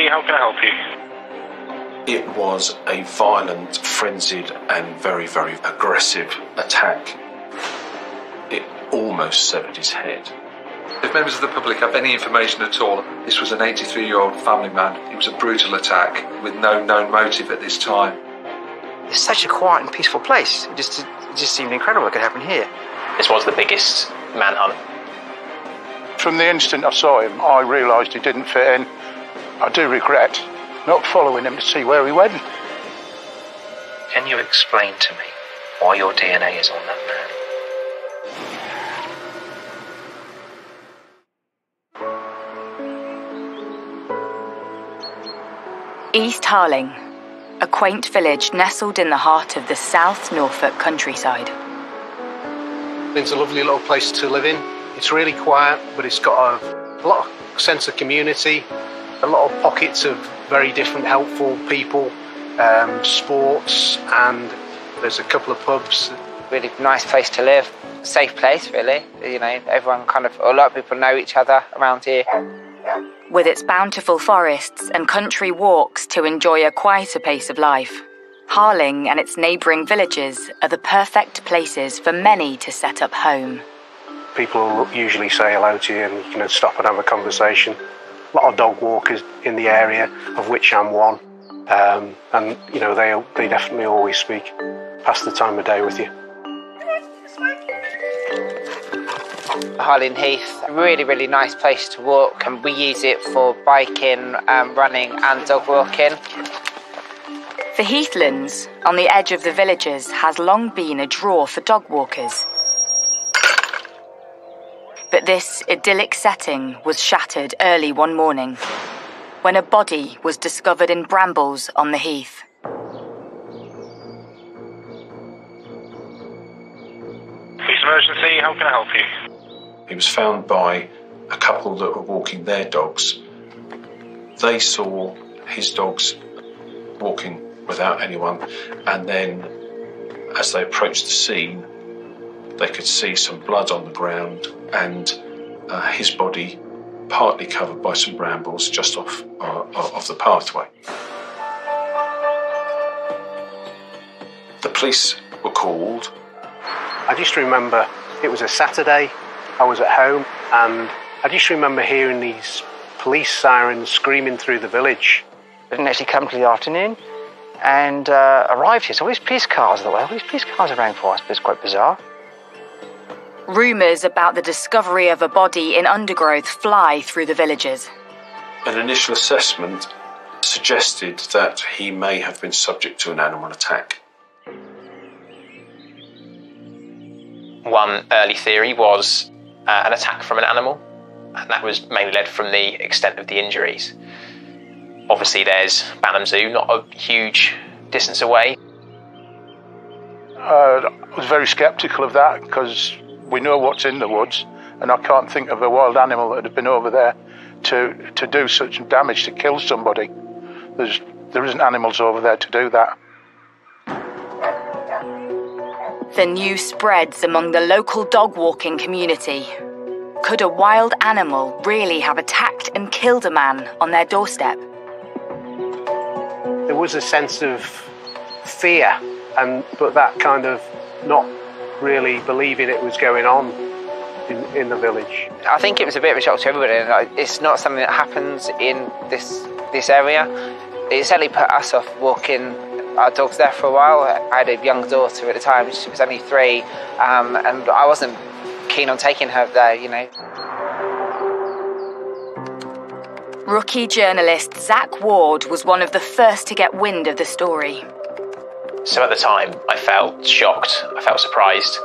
how can I help you? It was a violent, frenzied and very, very aggressive attack. It almost severed his head. If members of the public have any information at all, this was an 83-year-old family man. It was a brutal attack with no known motive at this time. It's such a quiet and peaceful place. It just seemed incredible what could happen here. This was the biggest manhunt. From the instant I saw him, I realised he didn't fit in. I do regret not following him to see where he went. Can you explain to me why your DNA is on that man? East Harling, a quaint village nestled in the heart of the South Norfolk countryside. It's a lovely little place to live in. It's really quiet, but it's got a lot of sense of community, a lot of pockets of very different helpful people, sports, and there's a couple of pubs. Really nice place to live, safe place really. You know, everyone a lot of people know each other around here. With its bountiful forests and country walks to enjoy a quieter pace of life, Harling and its neighbouring villages are the perfect places for many to set up home. People usually say hello to you and you can stop and have a conversation. A lot of dog walkers in the area, of which I'm one. And, they definitely always speak, pass the time of day with you. Harling Heath, a really, really nice place to walk, and we use it for biking, running and dog walking. The heathlands on the edge of the villages has long been a draw for dog walkers. But this idyllic setting was shattered early one morning when a body was discovered in brambles on the heath. Police emergency, how can I help you? He was found by a couple that were walking their dogs. They saw his dogs walking without anyone, and then as they approached the scene, they could see some blood on the ground and his body partly covered by some brambles just off the pathway. The police were called. I just remember it was a Saturday, I was at home, and I just remember hearing these police sirens screaming through the village. I didn't actually come till the afternoon and arrived here. So all these police cars, all these police cars around for us, but it's quite bizarre. Rumours about the discovery of a body in undergrowth fly through the villages. An initial assessment suggested that he may have been subject to an animal attack. One early theory was an attack from an animal, and that was mainly led from the extent of the injuries. Obviously there's Banham Zoo, not a huge distance away. I was very sceptical of that because we know what's in the woods, and I can't think of a wild animal that had been over there to do such damage, to kill somebody. There isn't animals over there to do that. The news spreads among the local dog walking community. Could a wild animal really have attacked and killed a man on their doorstep? There was a sense of fear, but that kind of not really believing it was going on in the village. I think it was a bit of a shock to everybody. It's not something that happens in this area. It certainly put us off walking our dogs there for a while. I had a young daughter at the time, she was only 3, and I wasn't keen on taking her there, Rookie journalist Zach Ward was one of the first to get wind of the story. So at the time, I felt shocked, I felt surprised.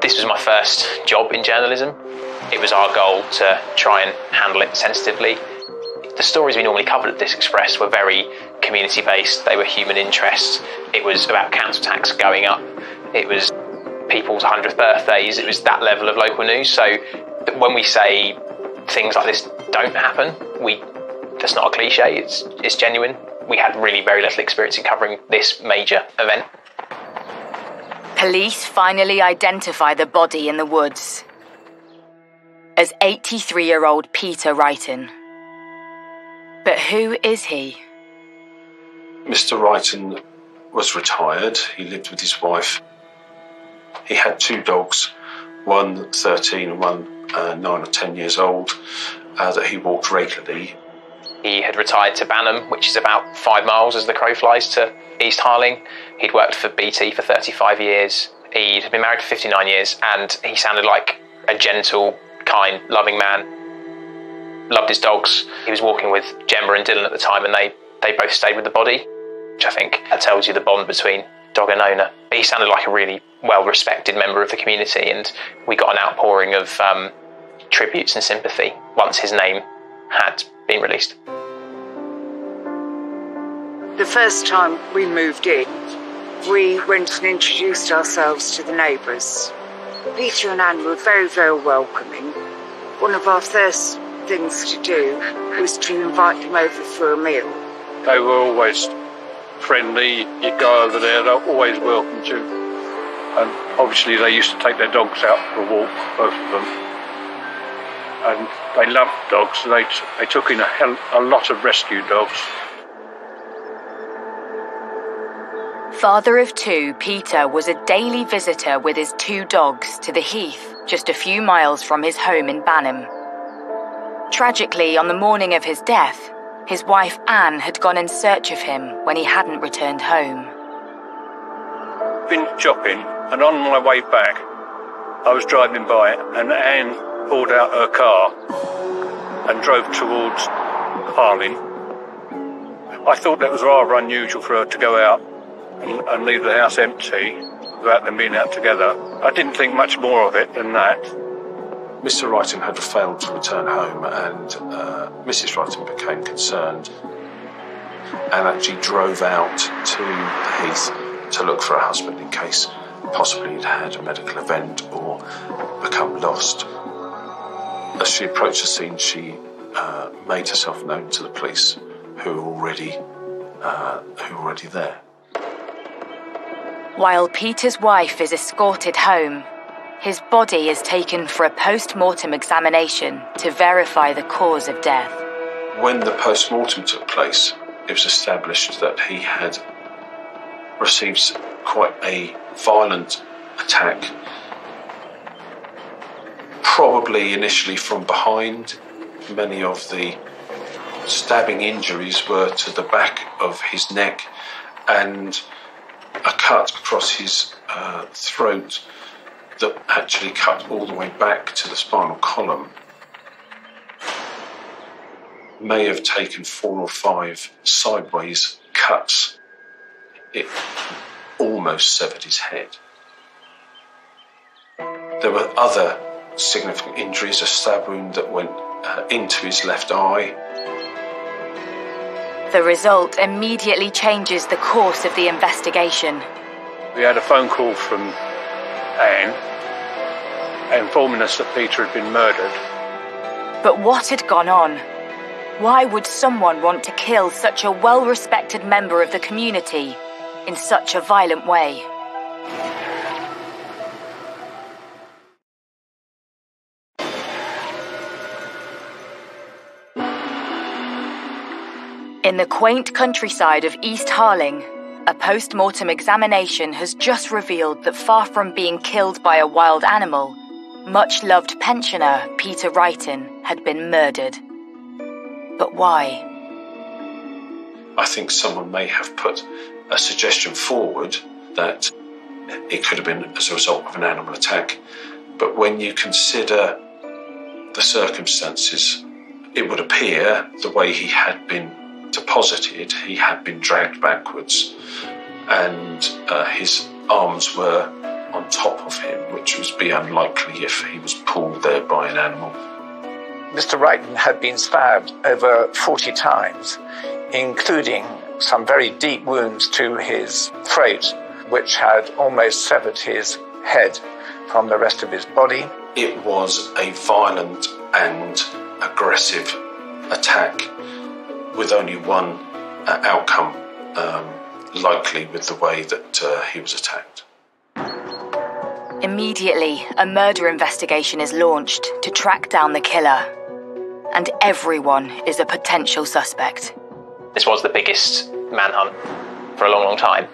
This was my first job in journalism. It was our goal to try and handle it sensitively. The stories we normally covered at This Express were very community-based, they were human interests. It was about council tax going up. It was people's 100th birthdays. It was that level of local news. So when we say things like this don't happen, that's not a cliche, it's genuine. We had really very little experience in covering this major event. Police finally identify the body in the woods as 83-year-old Peter Wrighton. But who is he? Mr. Wrighton was retired. He lived with his wife. He had 2 dogs, one 13 and one 9 or 10 years old, that he walked regularly. He had retired to Banham, which is about 5 miles as the crow flies to East Harling. He'd worked for BT for 35 years. He'd been married for 59 years, and he sounded like a gentle, kind, loving man. Loved his dogs. He was walking with Gemma and Dylan at the time, and they both stayed with the body, which I think that tells you the bond between dog and owner. He sounded like a really well-respected member of the community, and we got an outpouring of tributes and sympathy once his name had been released. The first time we moved in, we went and introduced ourselves to the neighbours. Peter and Anne were very, very welcoming. One of our first things to do was to invite them over for a meal. They were always friendly. You go over there, they're always welcome to. And obviously they used to take their dogs out for a walk, both of them. And they loved dogs. They took in a lot of rescue dogs. Father of 2, Peter was a daily visitor with his 2 dogs to the Heath, just a few miles from his home in Banham. Tragically, on the morning of his death, his wife Anne had gone in search of him when he hadn't returned home. Been shopping, and on my way back, I was driving by, and Anne pulled out her car and drove towards Harling. I thought that was rather unusual for her to go out and leave the house empty without them being out together. I didn't think much more of it than that. Mr. Wrighton had failed to return home, and Mrs. Wrighton became concerned and actually drove out to the Heath to look for her husband in case possibly he'd had a medical event or become lost. As she approached the scene, she made herself known to the police, who were already there. While Peter's wife is escorted home, his body is taken for a post-mortem examination to verify the cause of death. When the post-mortem took place, it was established that he had received quite a violent attack, probably initially from behind. Many of the stabbing injuries were to the back of his neck and a cut across his throat that actually cut all the way back to the spinal column. May have taken 4 or 5 sideways cuts. It almost severed his head. There were other significant injuries, a stab wound that went into his left eye. The result immediately changes the course of the investigation. We had a phone call from Anne informing us that Peter had been murdered. But what had gone on? Why would someone want to kill such a well-respected member of the community in such a violent way? In the quaint countryside of East Harling, a post-mortem examination has just revealed that far from being killed by a wild animal, much-loved pensioner Peter Wrighton had been murdered. But why? I think someone may have put a suggestion forward that it could have been as a result of an animal attack. But when you consider the circumstances, it would appear the way he had been deposited, he had been dragged backwards and his arms were on top of him, which would be unlikely if he was pulled there by an animal. Mr. Wrighton had been stabbed over 40 times, including some very deep wounds to his throat, which had almost severed his head from the rest of his body. It was a violent and aggressive attack with only one outcome likely with the way that he was attacked. Immediately, a murder investigation is launched to track down the killer. and everyone is a potential suspect. This was the biggest manhunt for a long, long time.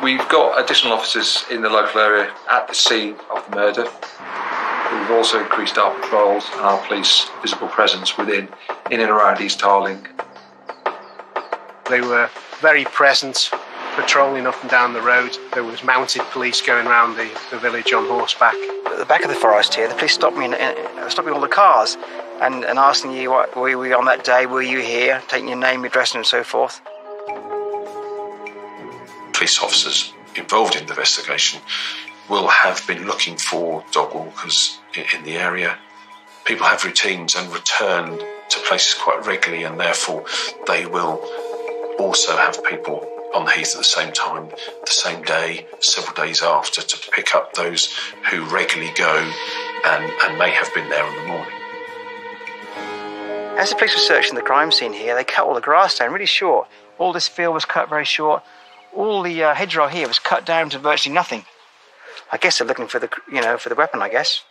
We've got additional officers in the local area at the scene of the murder. We've also increased our patrols and our police visible presence in and around East Harling. They were very present, patrolling up and down the road. There was mounted police going around the village on horseback. At the back of the forest here, the police stopped me, stopping all the cars and asking you, what, were you on that day, were you here, taking your name, address and so forth. Police officers involved in the investigation will have been looking for dog walkers in the area. People have routines and return to places quite regularly, and therefore they will also have people on the heath at the same time, the same day, several days after, to pick up those who regularly go and may have been there in the morning. As the police were searching the crime scene here, they cut all the grass down really short. All this field was cut very short. All the hedgerow here was cut down to virtually nothing. I guess they're looking for the weapon, I guess.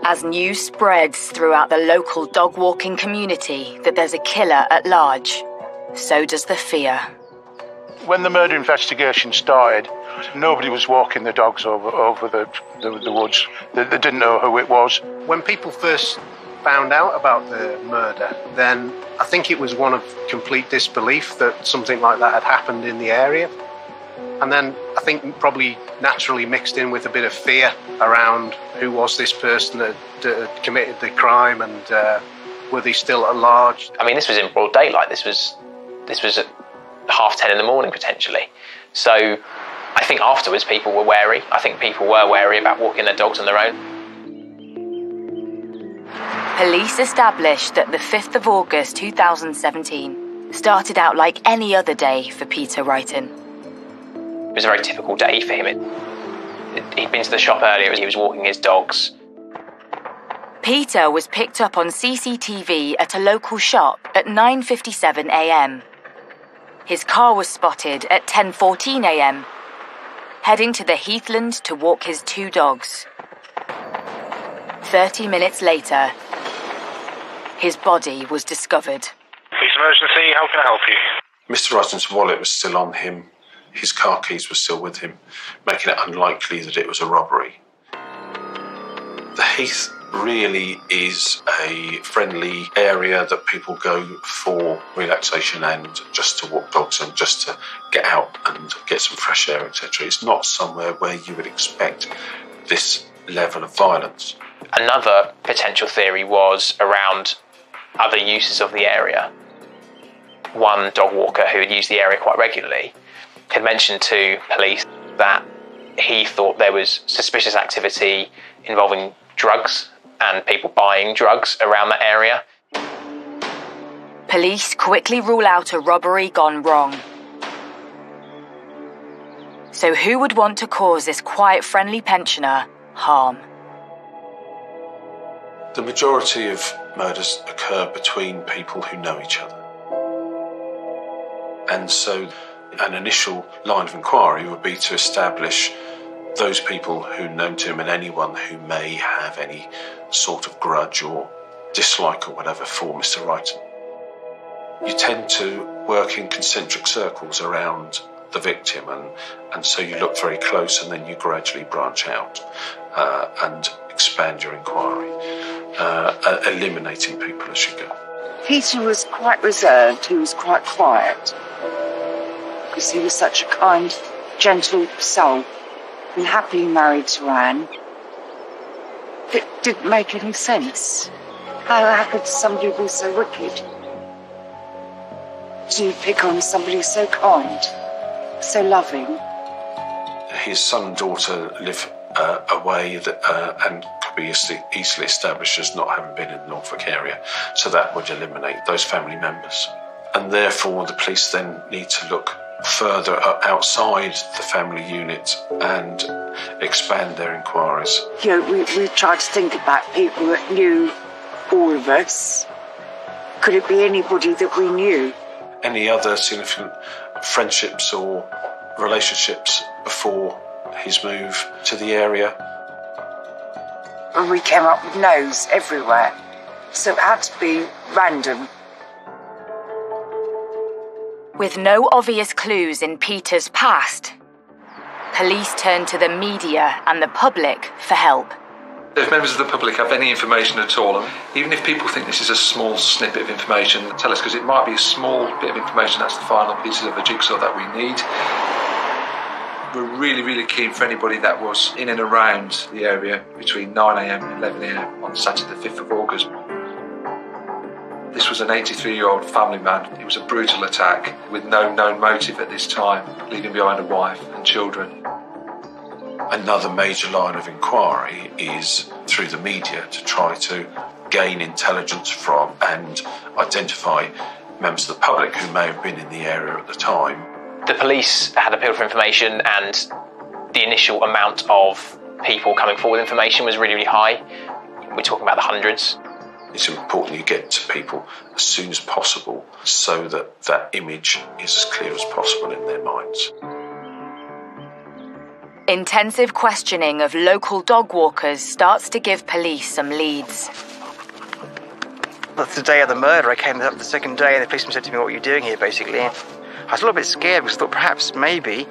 As news spreads throughout the local dog walking community that there's a killer at large, so does the fear. When the murder investigation started, nobody was walking the dogs over the woods. They didn't know who it was. When people first found out about the murder, then I think it was one of complete disbelief that something like that had happened in the area. And then I think probably naturally mixed in with a bit of fear around who was this person that had committed the crime, and were they still at large? I mean, this was in broad daylight. This was at 10:30 in the morning, potentially. So I think afterwards people were wary. I think people were wary about walking their dogs on their own. Police established that the 5th of August 2017 started out like any other day for Peter Wrighton. It was a very typical day for him. He'd been to the shop earlier, he was walking his dogs. Peter was picked up on CCTV at a local shop at 9:57 a.m. His car was spotted at 10:14 a.m, heading to the heathland to walk his 2 dogs. 30 minutes later, his body was discovered. Police emergency, how can I help you? Mr. Wrighton's wallet was still on him. His car keys were still with him, making it unlikely that it was a robbery. The heath really is a friendly area that people go for relaxation and just to walk dogs and just to get out and get some fresh air, etc. It's not somewhere where you would expect this level of violence. Another potential theory was around other uses of the area. One dog walker who had used the area quite regularly had mentioned to police that he thought there was suspicious activity involving drugs and people buying drugs around that area. Police quickly rule out a robbery gone wrong. So who would want to cause this quiet, friendly pensioner harm? The majority of murders occur between people who know each other. And so an initial line of inquiry would be to establish those people who know him and anyone who may have any sort of grudge or dislike or whatever for Mr. Wrighton. You tend to work in concentric circles around the victim, and so you look very close and then you gradually branch out and expand your inquiry, eliminating people as you go. Peter was quite reserved, he was quite quiet, because he was such a kind, gentle soul, and happily married to Anne. It didn't make any sense. How could somebody be so wicked? To pick on somebody so kind, so loving? His son and daughter live away and could be easily established as not having been in the Norfolk area, so that would eliminate those family members. And therefore the police then need to look further outside the family unit and expand their inquiries. You know, we tried to think about people that knew all of us. Could it be anybody that we knew? Any other significant friendships or relationships before his move to the area? and we came up with no's everywhere. So it had to be random. With no obvious clues in Peter's past, police turned to the media and the public for help. If members of the public have any information at all, even if people think this is a small snippet of information, tell us, because it might be a small bit of information that's the final pieces of the jigsaw that we need. We're really, really keen for anybody that was in and around the area between 9 a.m. and 11 a.m. on Saturday the 5th of August. This was an 83-year-old family man. It was a brutal attack with no known motive at this time, leaving behind a wife and children. Another major line of inquiry is through the media to try to gain intelligence from and identify members of the public who may have been in the area at the time. The police had appealed for information, and the initial amount of people coming forward with information was really, really high. We're talking about the hundreds. It's important you get to people as soon as possible so that that image is as clear as possible in their minds. Intensive questioning of local dog walkers starts to give police some leads. That's the day of the murder. I came up the second day and the policeman said to me, "What are you doing here?" basically. I was a little bit scared because I thought perhaps maybe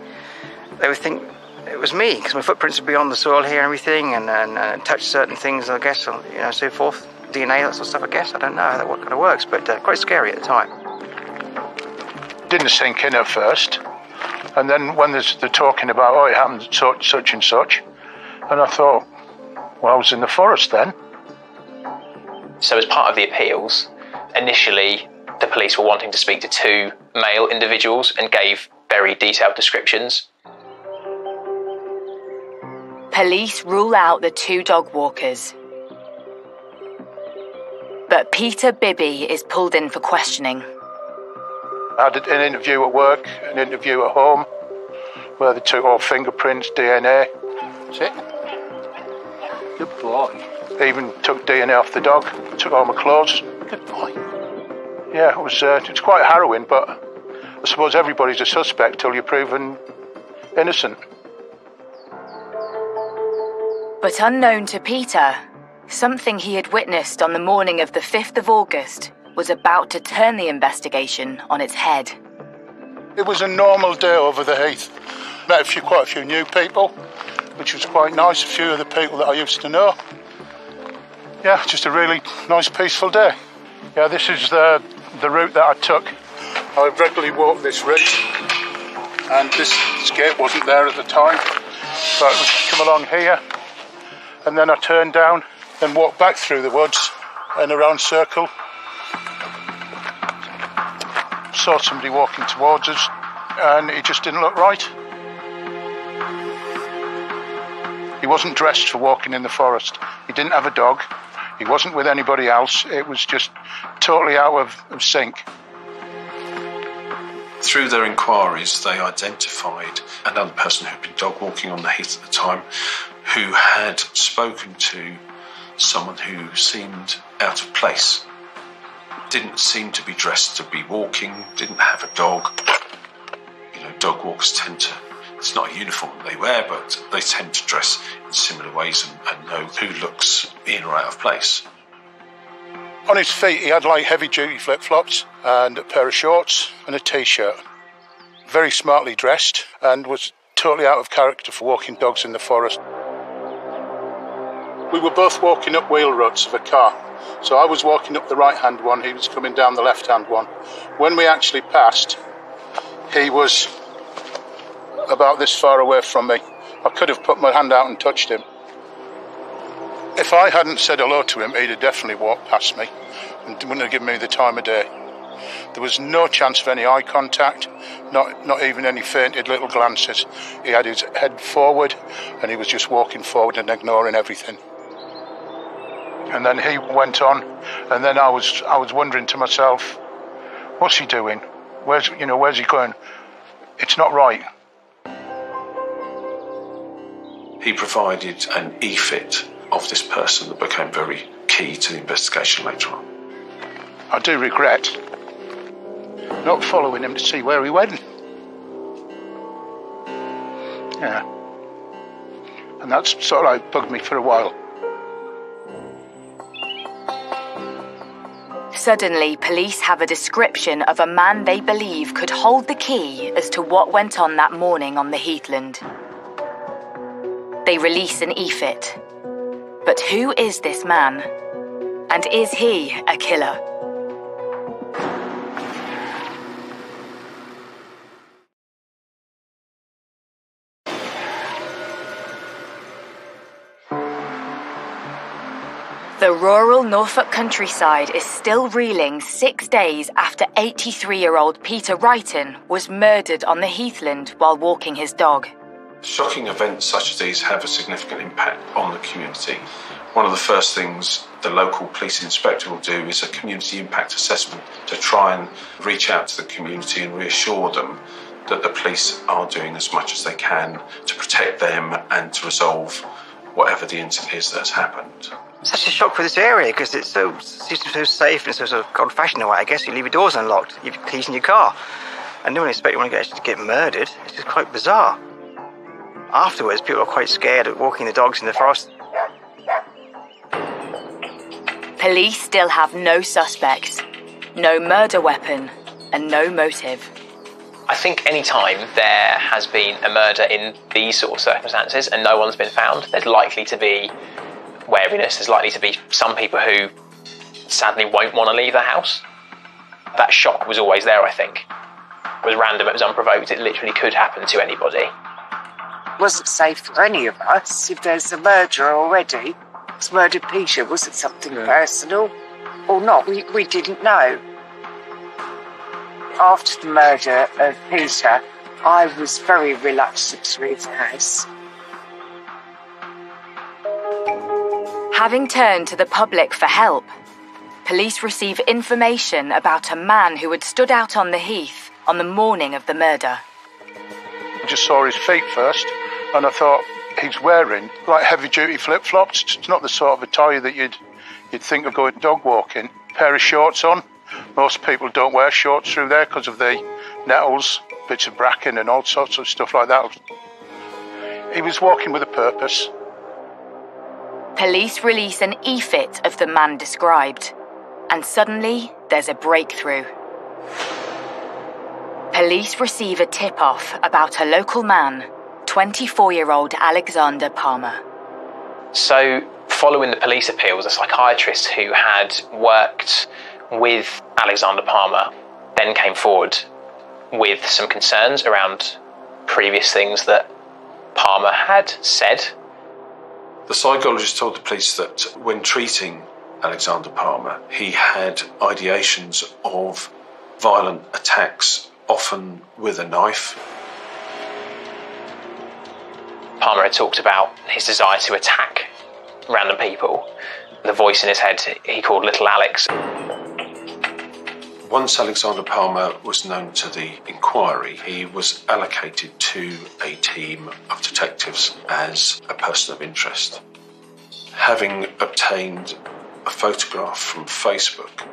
they would think it was me, because my footprints would be on the soil here and everything, and touch certain things, I guess, so forth. DNA, that sort of stuff, I guess. I don't know how that kind of works, but quite scary at the time. Didn't sink in at first. And then when they're talking about, it happened such and such, and I thought, well, I was in the forest then. So as part of the appeals, initially the police were wanting to speak to 2 male individuals and gave very detailed descriptions. Police rule out the 2 dog walkers. But Peter Bibby is pulled in for questioning. I had an interview at work, an interview at home, where they took all fingerprints, DNA. That's it. Good boy. They even took DNA off the dog, took all my clothes. Good boy. Yeah, it was quite harrowing, but I suppose everybody's a suspect till you're proven innocent. But unknown to Peter, something he had witnessed on the morning of the 5th of August was about to turn the investigation on its head. It was a normal day over the heath. Met quite a few new people, which was quite nice, a few of the people that I used to know. Yeah, just a really nice, peaceful day. Yeah, this is the route that I took. I regularly walk this route, and this gate wasn't there at the time. So I would come along here, and then I turned down and walked back through the woods in a round circle. Saw somebody walking towards us, and he just didn't look right. He wasn't dressed for walking in the forest. He didn't have a dog. He wasn't with anybody else. It was just totally out of sync. Through their inquiries, they identified another person who'd been dog walking on the heath at the time, who had spoken to someone who seemed out of place. Didn't seem to be dressed to be walking, didn't have a dog. Dog walkers tend to, it's not a uniform they wear, but they tend to dress in similar ways and know who looks in or out of place. On his feet, he had heavy-duty flip-flops and a pair of shorts and a T-shirt. Very smartly dressed and was totally out of character for walking dogs in the forest. We were both walking up wheel ruts of a car. So I was walking up the right-hand one, he was coming down the left-hand one. When we actually passed, he was about this far away from me. I could have put my hand out and touched him. If I hadn't said hello to him, he'd have definitely walked past me and wouldn't have given me the time of day. There was no chance of any eye contact, not even any fainted little glances. He had his head forward and he was just walking forward and ignoring everything. And then he went on, and then I was wondering to myself, what's he doing? Where's he going? It's not right. He provided an e-fit of this person that became very key to the investigation later on. I do regret not following him to see where he went. Yeah. And that's sort of bugged me for a while. Suddenly, police have a description of a man they believe could hold the key as to what went on that morning on the heathland. They release an EFIT. But who is this man? And is he a killer? The rural Norfolk countryside is still reeling 6 days after 83-year-old Peter Wrighton was murdered on the heathland while walking his dog. Shocking events such as these have a significant impact on the community. One of the first things the local police inspector will do is a community impact assessment to try and reach out to the community and reassure them that the police are doing as much as they can to protect them and to resolve whatever the incident is that's happened. Such a shock for this area because it's so safe and so sort of old-fashioned in a way. I guess you leave your doors unlocked, you have your keys in your car, and no one expects you to get murdered. It's just quite bizarre. Afterwards, people are quite scared of walking the dogs in the forest. Police still have no suspects, no murder weapon, and no motive. I think any time there has been a murder in these sort of circumstances and no one's been found, there's likely to be wariness, there's likely to be some people who sadly won't want to leave the house. That shock was always there, I think. It was random, it was unprovoked, it literally could happen to anybody. It wasn't safe for any of us. If there's a murderer already, it's murdered Peter. Was it something personal or not? We didn't know. After the murder of Peter, I was very reluctant to leave the house. Having turned to the public for help, police receive information about a man who had stood out on the heath on the morning of the murder. I just saw his feet first, and I thought he's wearing like heavy-duty flip-flops. It's not the sort of attire that you'd think of going dog walking. Pair of shorts on. Most people don't wear shorts through there because of the nettles, bits of bracken and all sorts of stuff like that. He was walking with a purpose. Police release an EFIT of the man described, and suddenly there's a breakthrough. Police receive a tip-off about a local man, 24-year-old Alexander Palmer. So, following the police appeals, a psychiatrist who had worked with Alexander Palmer then came forward with some concerns around previous things that Palmer had said. The psychologist told the police that when treating Alexander Palmer, he had ideations of violent attacks, often with a knife. Palmer had talked about his desire to attack random people. The voice in his head he called Little Alex. Once Alexander Palmer was known to the inquiry, he was allocated to a team of detectives as a person of interest. Having obtained a photograph from Facebook,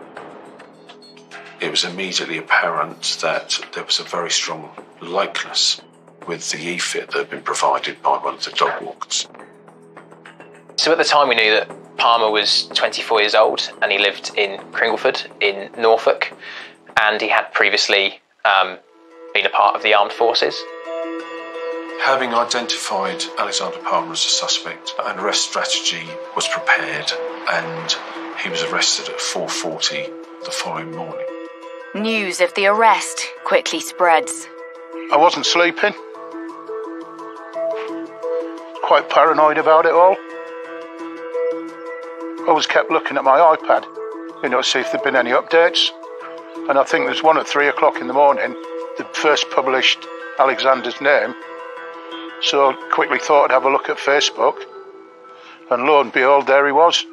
it was immediately apparent that there was a very strong likeness with the EFIT that had been provided by one of the dog walkers. So at the time we knew that Palmer was 24 years old and he lived in Cringleford in Norfolk, and he had previously been a part of the armed forces. Having identified Alexander Palmer as a suspect, an arrest strategy was prepared and he was arrested at 4:40 the following morning. News of the arrest quickly spreads. I wasn't sleeping. Quite paranoid about it all. I always kept looking at my iPad, to see if there'd been any updates. And I think there's one at 3 o'clock in the morning, the first published Alexander's name. So I quickly thought I'd have a look at Facebook. And lo and behold, there he was.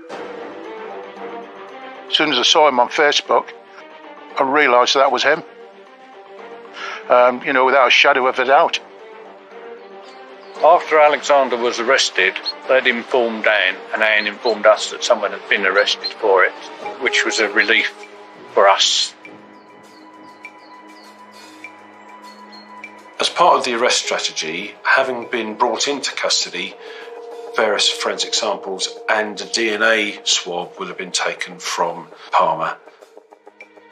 As soon as I saw him on Facebook, I realised that was him. Without a shadow of a doubt. After Alexander was arrested, they'd informed Anne, and Anne informed us that someone had been arrested for it, which was a relief for us. As part of the arrest strategy, having been brought into custody, various forensic samples and a DNA swab will have been taken from Palmer.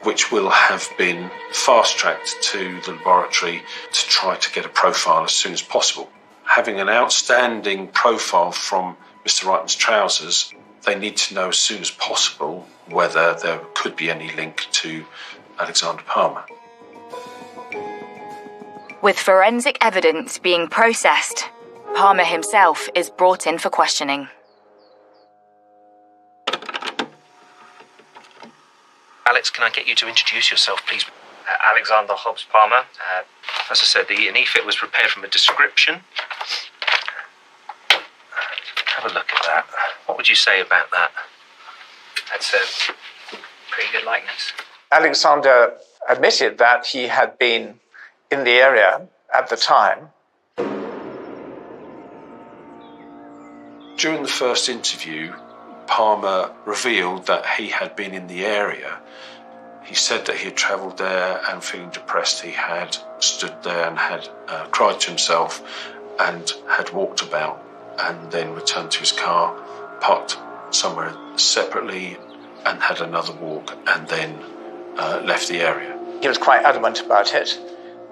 which will have been fast-tracked to the laboratory to try to get a profile as soon as possible. Having an outstanding profile from Mr. Wrighton's trousers, they need to know as soon as possible whether there could be any link to Alexander Palmer. With forensic evidence being processed, Palmer himself is brought in for questioning. Alex, can I get you to introduce yourself, please? Alexander Hobbs Palmer. As I said, the EFIT was prepared from a description. Have a look at that. What would you say about that? That's a pretty good likeness. Alexander admitted that he had been in the area at the time. During the first interview, Palmer revealed that he had been in the area. He said that he had travelled there and feeling depressed, he had stood there and had cried to himself and had walked about and then returned to his car, parked somewhere separately and had another walk and then left the area. He was quite adamant about it,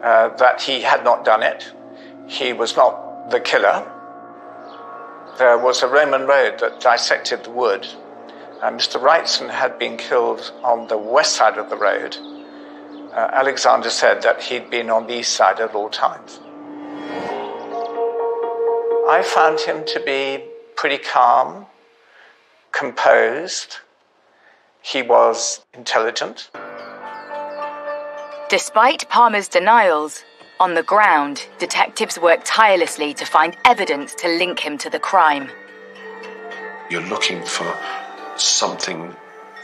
that he had not done it. He was not the killer. There was a Roman road that dissected the wood. Mr. Wrighton had been killed on the west side of the road. Alexander said that he'd been on the east side at all times. I found him to be pretty calm, composed. He was intelligent. Despite Palmer's denials, on the ground, detectives worked tirelessly to find evidence to link him to the crime. You're looking for something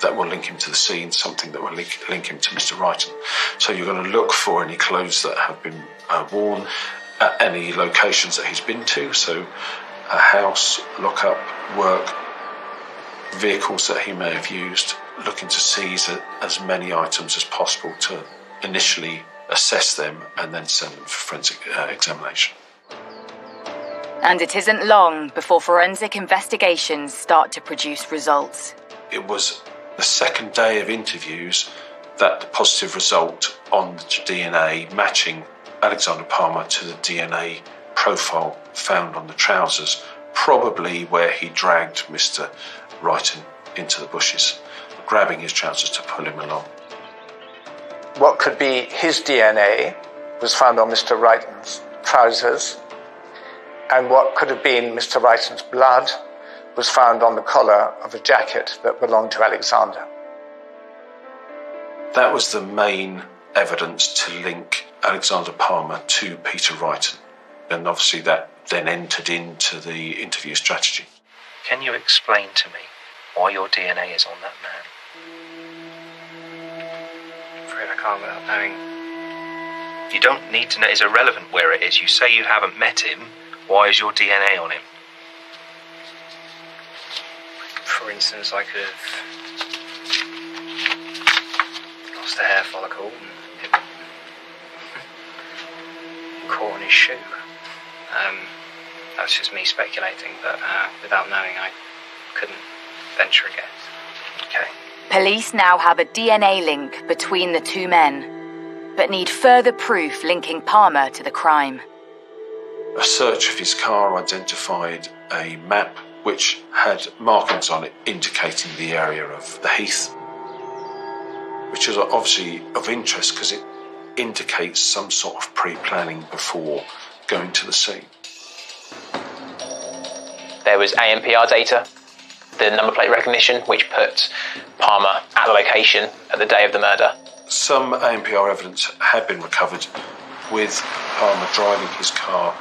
that will link him to the scene, something that will link him to Mr. Wrighton. So you're going to look for any clothes that have been worn at any locations that he's been to, so a house, lock-up, work, vehicles that he may have used, looking to seize as many items as possible to initially assess them and then send them for forensic examination. And it isn't long before forensic investigations start to produce results. It was the second day of interviews that the positive result on the DNA matching Alexander Palmer to the DNA profile found on the trousers, probably where he dragged Mr. Wrighton into the bushes, grabbing his trousers to pull him along. What could be his DNA was found on Mr. Wrighton's trousers, and what could have been Mr. Wrighton's blood was found on the collar of a jacket that belonged to Alexander. That was the main evidence to link Alexander Palmer to Peter Wrighton, and obviously that then entered into the interview strategy. Can you explain to me why your DNA is on that man? I can't without knowing. You don't need to know. It's irrelevant where it is. You say you haven't met him. Why is your DNA on him? For instance, I could have lost a hair follicle and caught on his shoe. That's just me speculating, but without knowing, I couldn't venture a guess. Okay. Police now have a DNA link between the two men, but need further proof linking Palmer to the crime. A search of his car identified a map which had markings on it indicating the area of the heath, which is obviously of interest because it indicates some sort of pre-planning before going to the scene. There was ANPR data, the number plate recognition, which put Palmer at the location at the day of the murder. Some ANPR evidence had been recovered with Palmer driving his car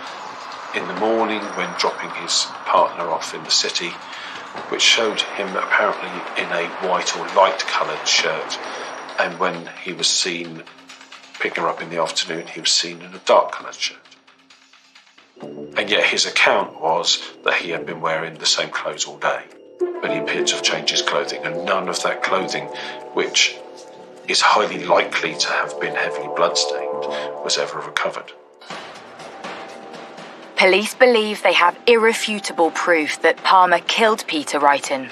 in the morning when dropping his partner off in the city, which showed him apparently in a white or light-coloured shirt, and when he was seen picking her up in the afternoon, he was seen in a dark-coloured shirt. And yet his account was that he had been wearing the same clothes all day, but he appeared to have changed his clothing, and none of that clothing, which is highly likely to have been heavily bloodstained, was ever recovered. Police believe they have irrefutable proof that Palmer killed Peter Wrighton,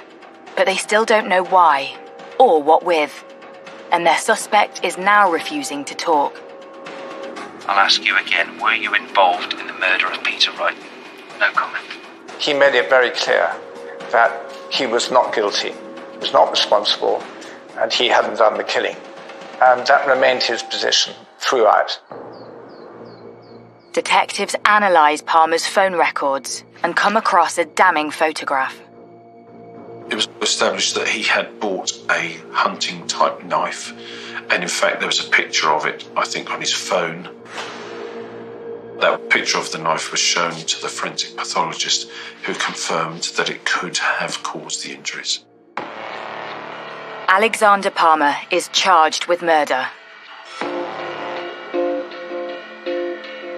but they still don't know why or what with. and their suspect is now refusing to talk. I'll ask you again, were you involved in the murder of Peter Wrighton? No comment. He made it very clear that he was not guilty, was not responsible, and he hadn't done the killing. And that remained his position throughout. Detectives analyse Palmer's phone records and come across a damning photograph. It was established that he had bought a hunting-type knife, and in fact there was a picture of it, I think, on his phone. That picture of the knife was shown to the forensic pathologist, who confirmed that it could have caused the injuries. Alexander Palmer is charged with murder.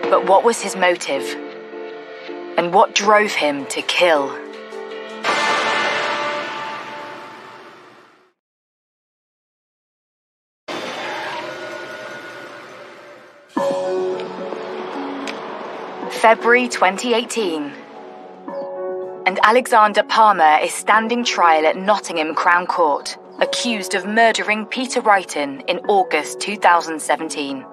But what was his motive? And what drove him to kill? February 2018. And Alexander Palmer is standing trial at Nottingham Crown Court, accused of murdering Peter Wrighton in August 2017.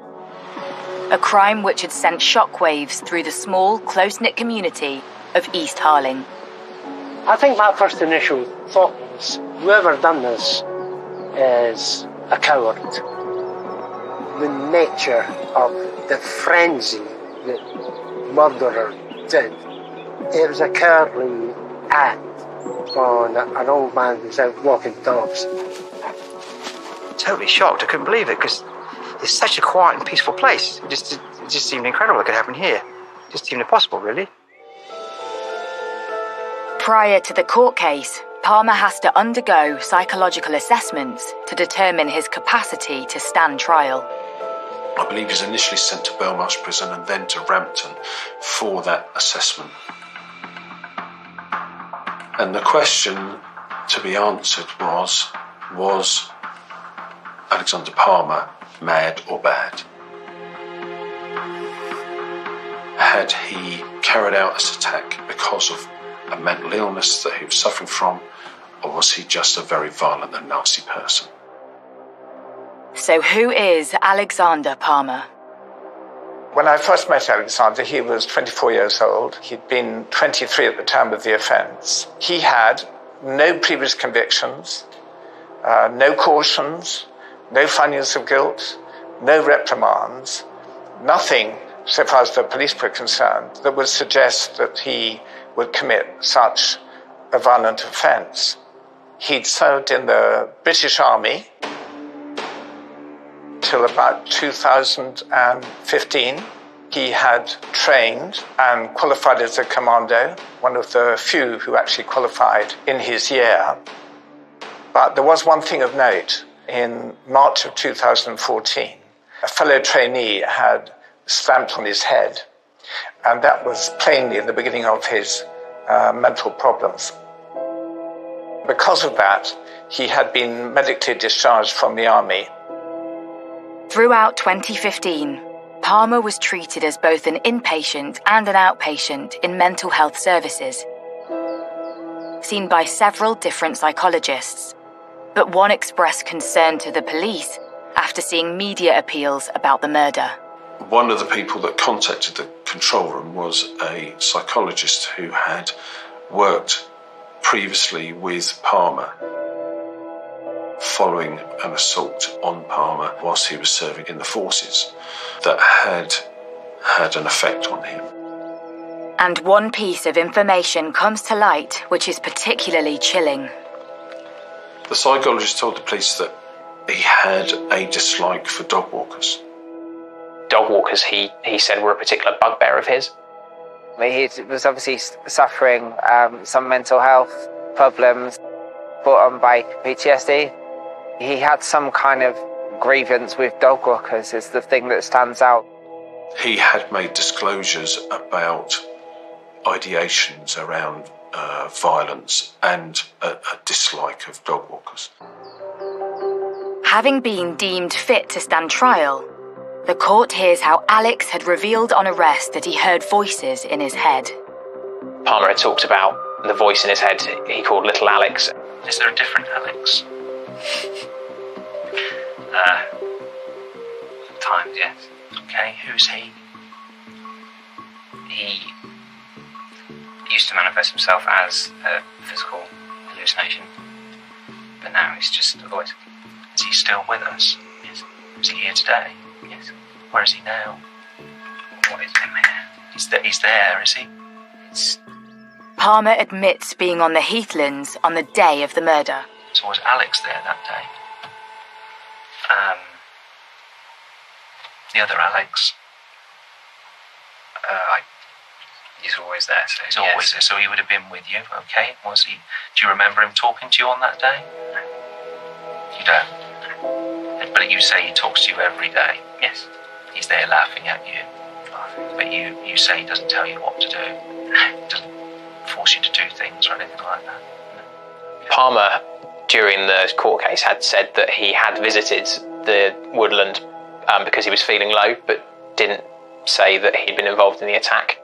A crime which had sent shockwaves through the small, close-knit community of East Harling. I think my first initial thought was, whoever done this is a coward. The nature of the frenzy that murderer did, it was a cowardly act on an old man who's out walking dogs. Totally shocked. I couldn't believe it, because it's such a quiet and peaceful place. It just seemed incredible it could happen here. It just seemed impossible, really. Prior to the court case, Palmer has to undergo psychological assessments to determine his capacity to stand trial. I believe he was initially sent to Belmarsh Prison and then to Rampton for that assessment. And the question to be answered was Alexander Palmer mad or bad? Had he carried out this attack because of a mental illness that he was suffering from, or was he just a very violent and nasty person? So who is Alexander Palmer? When I first met Alexander, he was 24 years old. He'd been 23 at the time of the offence. He had no previous convictions, no cautions, no findings of guilt, no reprimands, nothing, so far as the police were concerned, that would suggest that he would commit such a violent offence. He'd served in the British Army till about 2015. He had trained and qualified as a commando, one of the few who actually qualified in his year. But there was one thing of note. In March of 2014, a fellow trainee had stamped on his head, and that was plainly the beginning of his mental problems. Because of that, he had been medically discharged from the army. Throughout 2015, Palmer was treated as both an inpatient and an outpatient in mental health services, seen by several different psychologists, but one expressed concern to the police after seeing media appeals about the murder. One of the people that contacted the control room was a psychologist who had worked previously with Palmer following an assault on Palmer whilst he was serving in the forces that had had an effect on him. And one piece of information comes to light which is particularly chilling. The psychologist told the police that he had a dislike for dog walkers. Dog walkers, he said, were a particular bugbear of his. He was obviously suffering some mental health problems brought on by PTSD. He had some kind of grievance with dog walkers is the thing that stands out. He had made disclosures about ideations around violence and a dislike of dog walkers. Having been deemed fit to stand trial, the court hears how Alex had revealed on arrest that he heard voices in his head. Palmer had talked about the voice in his head he called Little Alex. Is there a different Alex? Times, yes. Okay, who's he? He used to manifest himself as a physical hallucination, but now he's just a voice. Is he still with us? Yes. Is he here today? Yes. Where is he now? What is him here? He's there, is he? Palmer admits being on the Heathlands on the day of the murder. So was Alex there that day? The other Alex? He's always there, so He's always there, so he would have been with you, okay? Was he? Do you remember him talking to you on that day? You don't? But you say he talks to you every day? Yes. He's there laughing at you. But you say he doesn't tell you what to do. He doesn't force you to do things or anything like that. Palmer, during the court case, had said that he had visited the woodland because he was feeling low, but didn't say that he'd been involved in the attack.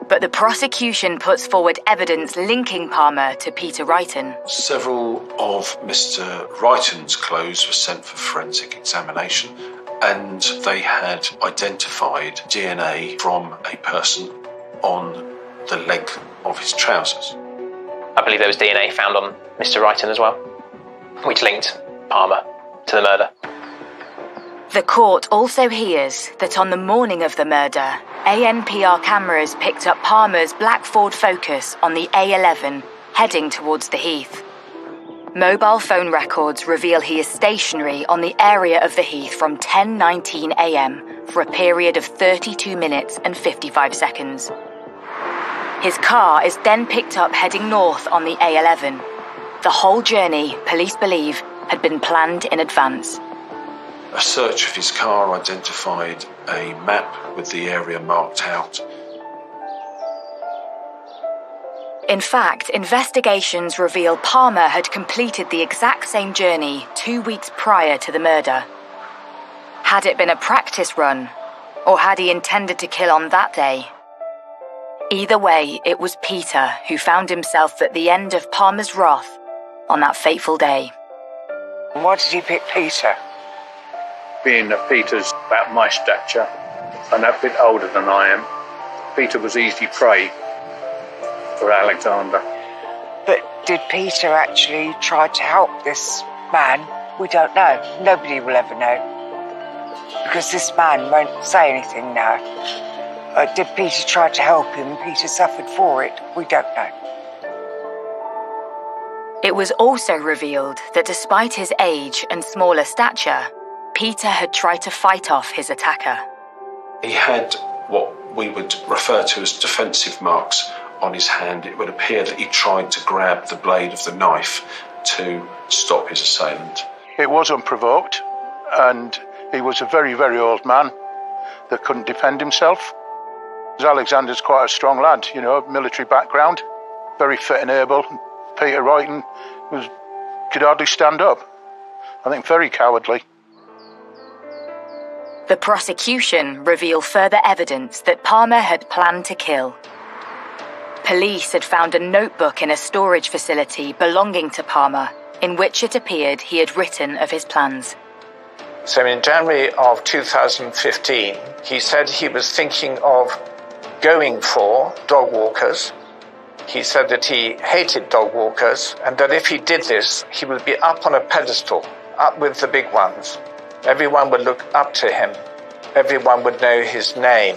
But the prosecution puts forward evidence linking Palmer to Peter Wrighton. Several of Mr. Wrighton's clothes were sent for forensic examination, and they had identified DNA from a person on the length of his trousers. I believe there was DNA found on Mr. Wrighton as well, which linked Palmer to the murder. The court also hears that on the morning of the murder, ANPR cameras picked up Palmer's black Ford Focus on the A11, heading towards the Heath. Mobile phone records reveal he is stationary on the area of the Heath from 10:19 a.m. for a period of 32 minutes and 55 seconds. His car is then picked up heading north on the A11. The whole journey, police believe, had been planned in advance. A search of his car identified a map with the area marked out. In fact, investigations reveal Palmer had completed the exact same journey 2 weeks prior to the murder. Had it been a practice run, or had he intended to kill on that day? Either way, it was Peter who found himself at the end of Palmer's wrath on that fateful day. Why did he pick Peter? Being that Peter's about my stature and a bit older than I am, Peter was easy prey for Alexander. But did Peter actually try to help this man? We don't know. Nobody will ever know. Because this man won't say anything now. Did Peter try to help him? Peter suffered for it. We don't know. It was also revealed that despite his age and smaller stature, Peter had tried to fight off his attacker. He had what we would refer to as defensive marks on his hand. It would appear that he tried to grab the blade of the knife to stop his assailant. It was unprovoked, and he was a very, very old man that couldn't defend himself. Alexander's quite a strong lad, military background, very fit and able. Peter Wrighton could hardly stand up. I think very cowardly. The prosecution revealed further evidence that Palmer had planned to kill. Police had found a notebook in a storage facility belonging to Palmer, in which it appeared he had written of his plans. So in January of 2015, he said he was thinking of going for dog walkers. He said that he hated dog walkers and that if he did this, he would be up on a pedestal, up with the big ones. Everyone would look up to him. Everyone would know his name.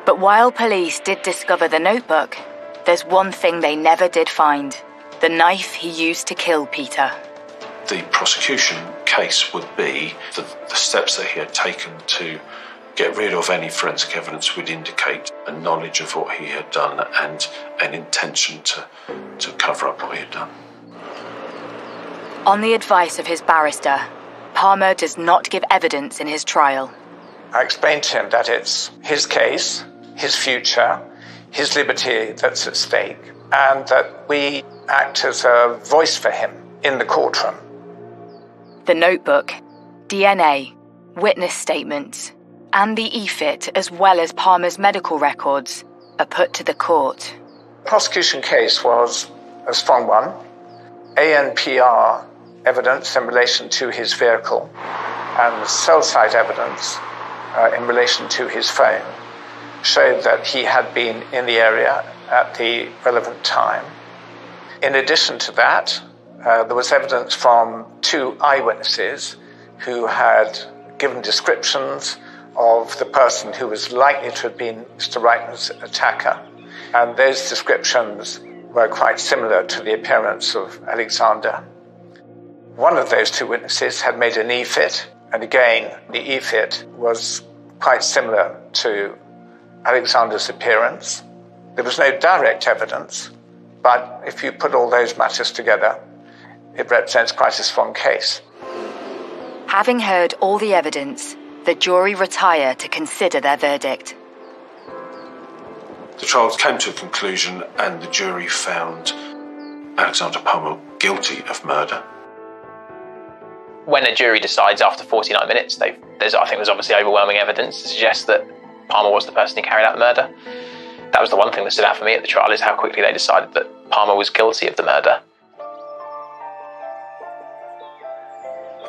But while police did discover the notebook, there's one thing they never did find: the knife he used to kill Peter. The prosecution case would be that the steps that he had taken to get rid of any forensic evidence would indicate a knowledge of what he had done and an intention to cover up what he had done. On the advice of his barrister, Palmer does not give evidence in his trial. I explained to him that it's his case, his future, his liberty that's at stake, and that we act as a voice for him in the courtroom. The notebook, DNA, witness statements, and the EFIT, as well as Palmer's medical records, are put to the court. The prosecution case was a strong one. ANPR evidence in relation to his vehicle and cell site evidence in relation to his phone showed that he had been in the area at the relevant time. In addition to that, there was evidence from 2 eyewitnesses who had given descriptions of the person who was likely to have been Mr. Wrighton's attacker. And those descriptions were quite similar to the appearance of Alexander. One of those 2 witnesses had made an E-fit, and again, the E-fit was quite similar to Alexander's appearance. There was no direct evidence, but if you put all those matters together, it represents quite a strong case. Having heard all the evidence, the jury retire to consider their verdict. The trial came to a conclusion and the jury found Alexander Palmer guilty of murder. When a jury decides after 49 minutes, I think there's obviously overwhelming evidence to suggest that Palmer was the person who carried out the murder. That was the one thing that stood out for me at the trial, is how quickly they decided that Palmer was guilty of the murder.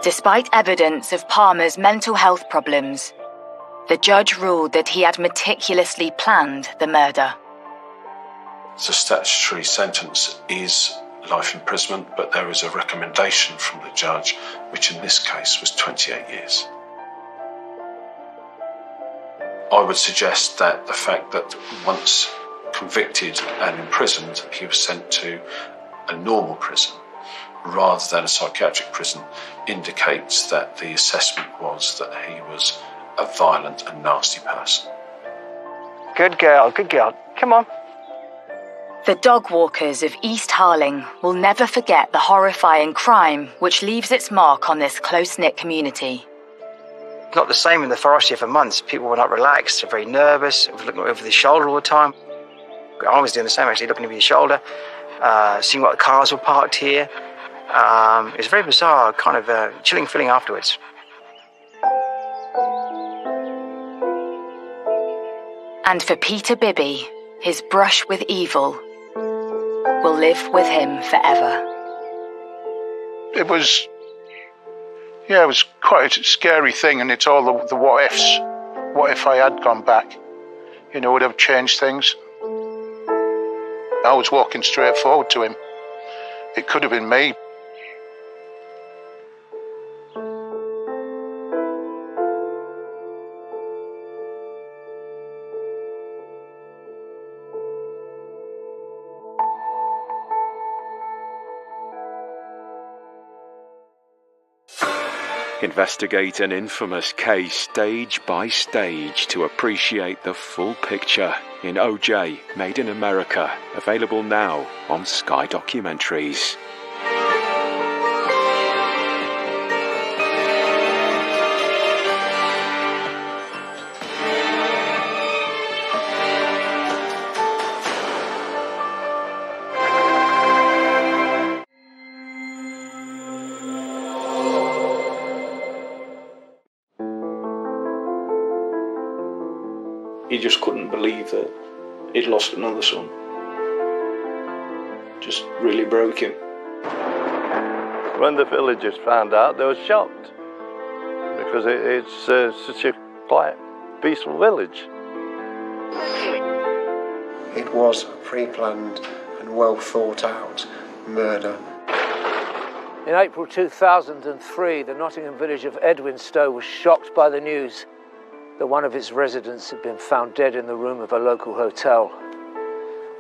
Despite evidence of Palmer's mental health problems, the judge ruled that he had meticulously planned the murder. The statutory sentence is life imprisonment, but there is a recommendation from the judge, which in this case was 28 years. I would suggest that the fact that once convicted and imprisoned, he was sent to a normal prison rather than a psychiatric prison indicates that the assessment was that he was a violent and nasty person. Good girl, good girl. Come on. The dog walkers of East Harling will never forget the horrifying crime which leaves its mark on this close-knit community. Not the same in the forest here for months. People were not relaxed, very nervous, looking over the shoulder all the time. I was doing the same, actually, looking over the shoulder, seeing what cars were parked here. It was a very bizarre, kind of chilling feeling afterwards. And for Peter Bibby, his brush with evil will live with him forever. It was quite a scary thing, and it's all the what ifs. What if I had gone back? Would it have changed things? I was walking straight forward to him. It could have been me. Investigate an infamous case stage by stage to appreciate the full picture in OJ Made in America, available now on Sky Documentaries. He just couldn't believe that he'd lost another son. Just really broke him. When the villagers found out, they were shocked because it's such a quiet, peaceful village. It was a pre-planned and well thought out murder. In April 2003, the Nottingham village of Edwinstowe was shocked by the news that one of its residents had been found dead in the room of a local hotel,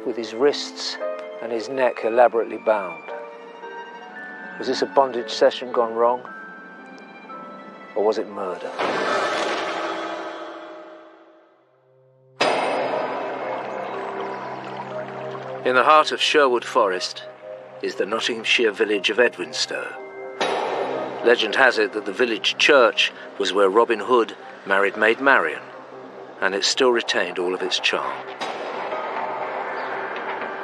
with his wrists and his neck elaborately bound. Was this a bondage session gone wrong? Or was it murder? In the heart of Sherwood Forest is the Nottinghamshire village of Edwinstowe. Legend has it that the village church was where Robin Hood married Maid Marian, and it still retained all of its charm.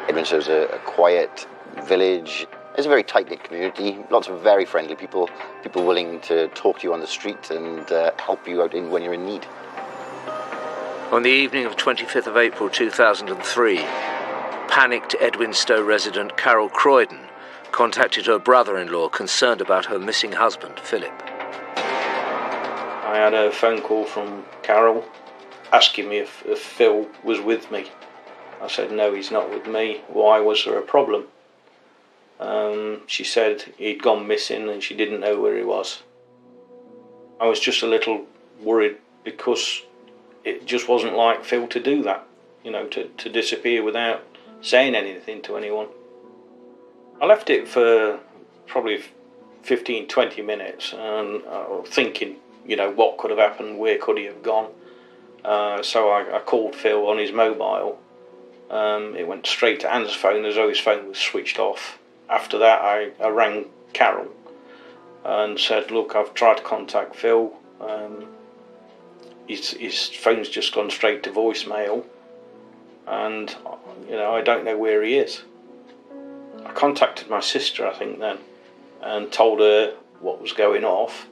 Edwinstowe is a quiet village. It's a very tight-knit community, lots of very friendly people willing to talk to you on the street and help you out when you're in need. On the evening of 25th of April 2003, panicked Edwinstowe resident Carol Croydon contacted her brother-in-law concerned about her missing husband, Philip. I had a phone call from Carol asking me if Phil was with me. I said, no, he's not with me. Why? Was there a problem? She said he'd gone missing and she didn't know where he was. I was just a little worried because it just wasn't like Phil to do that, you know, to disappear without saying anything to anyone. I left it for probably 15, 20 minutes and thinking, you know, what could have happened, where could he have gone. So I called Phil on his mobile. It went straight to Anne's phone as though his phone was switched off. After that I rang Carol and said, look, I've tried to contact Phil. His phone's just gone straight to voicemail and, you know, I don't know where he is. I contacted my sister, I think, then, and told her what was going off,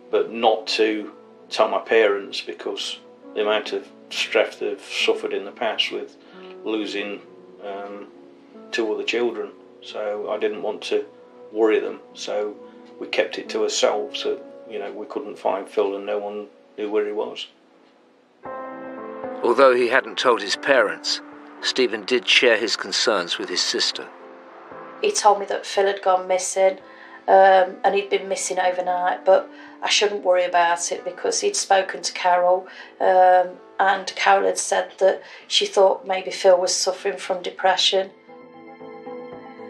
but not to tell my parents because the amount of stress they've suffered in the past with losing 2 other children. So I didn't want to worry them, so we kept it to ourselves. So, you know, we couldn't find Phil and no one knew where he was. Although he hadn't told his parents, Stephen did share his concerns with his sister. He told me that Phil had gone missing and he'd been missing overnight, but I shouldn't worry about it because he'd spoken to Carol and Carol had said that she thought maybe Phil was suffering from depression.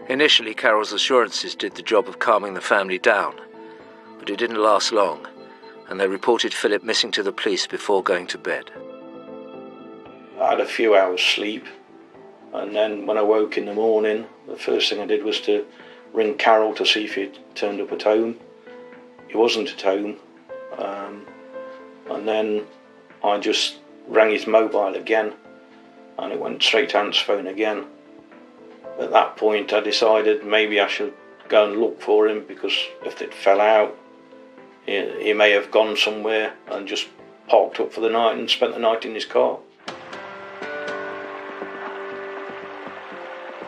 Initially, Carol's assurances did the job of calming the family down, but it didn't last long, and they reported Philip missing to the police before going to bed. I had a few hours sleep, and then when I woke in the morning, the first thing I did was to ring Carol to see if he'd turned up at home. He wasn't at home, and then I just rang his mobile again, and it went straight to Anne's phone again. At that point I decided maybe I should go and look for him, because if it fell out, he may have gone somewhere and just parked up for the night and spent the night in his car.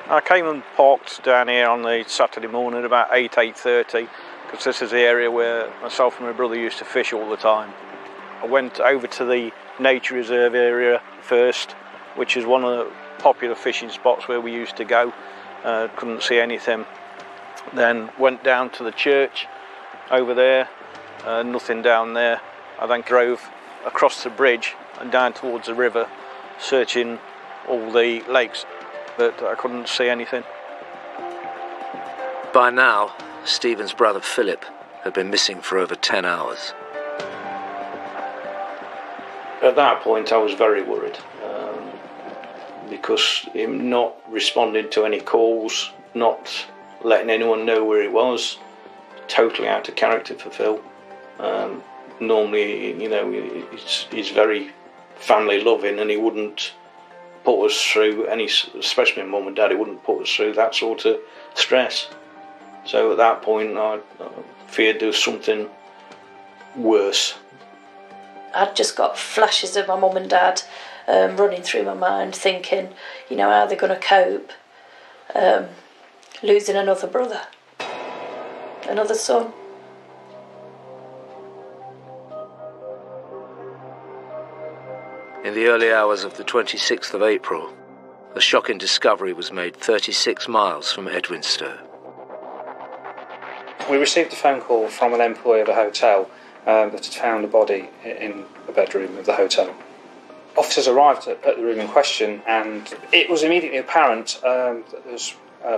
I came and parked down here on the Saturday morning about 8:30, because this is the area where myself and my brother used to fish all the time. I went over to the nature reserve area first, which is one of the popular fishing spots where we used to go. Couldn't see anything. Then went down to the church over there, nothing down there. I then drove across the bridge and down towards the river, searching all the lakes, but I couldn't see anything. By now, Stephen's brother Philip had been missing for over 10 hours. At that point I was very worried, because him not responding to any calls, not letting anyone know where he was, totally out of character for Phil. Normally, you know, he's very family loving, and he wouldn't put us through any, especially Mum and Dad, he wouldn't put us through that sort of stress. So at that point I feared there was something worse. I'd just got flashes of my mum and dad running through my mind, thinking, you know, how they're going to cope losing another brother, another son. In the early hours of the 26th of April, a shocking discovery was made 36 miles from Edwinstowe. We received a phone call from an employee of a hotel that had found a body in the bedroom of the hotel. Officers arrived at the room in question, and it was immediately apparent that there was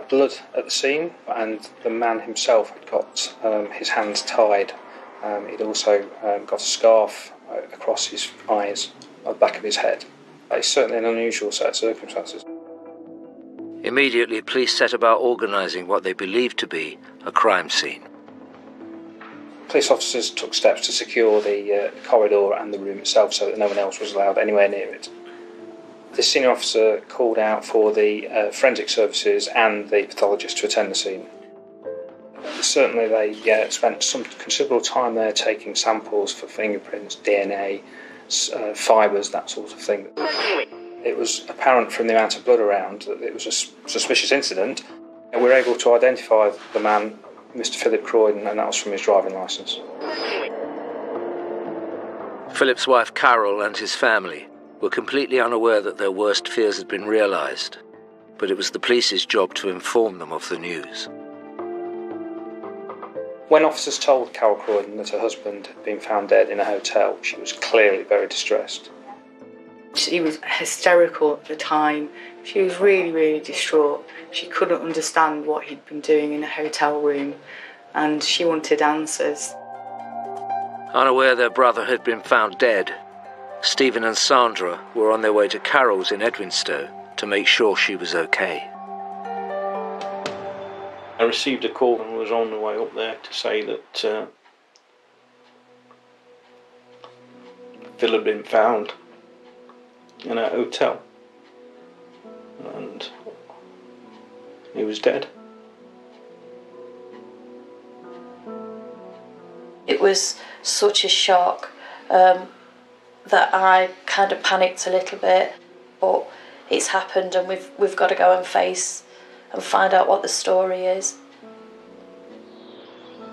blood at the scene, and the man himself had got his hands tied. He'd also got a scarf across his eyes, at the back of his head. It's certainly an unusual set of circumstances. Immediately, police set about organising what they believed to be a crime scene. Police officers took steps to secure the corridor and the room itself so that no one else was allowed anywhere near it. The senior officer called out for the forensic services and the pathologist to attend the scene. Certainly they spent some considerable time there taking samples for fingerprints, DNA, fibres, that sort of thing. It was apparent from the amount of blood around that it was a suspicious incident. We were able to identify the man, Mr. Philip Croydon, and that was from his driving licence. Philip's wife Carol and his family were completely unaware that their worst fears had been realised, but it was the police's job to inform them of the news. When officers told Carol Croydon that her husband had been found dead in a hotel, she was clearly very distressed. She was hysterical at the time. She was really, really distraught. She couldn't understand what he'd been doing in a hotel room, and she wanted answers. Unaware their brother had been found dead, Stephen and Sandra were on their way to Carol's in Edwinstowe to make sure she was okay. I received a call and was on the way up there to say that Phil had been found in a hotel and he was dead. It was such a shock that I kind of panicked a little bit, but it's happened and we've got to go and face and find out what the story is.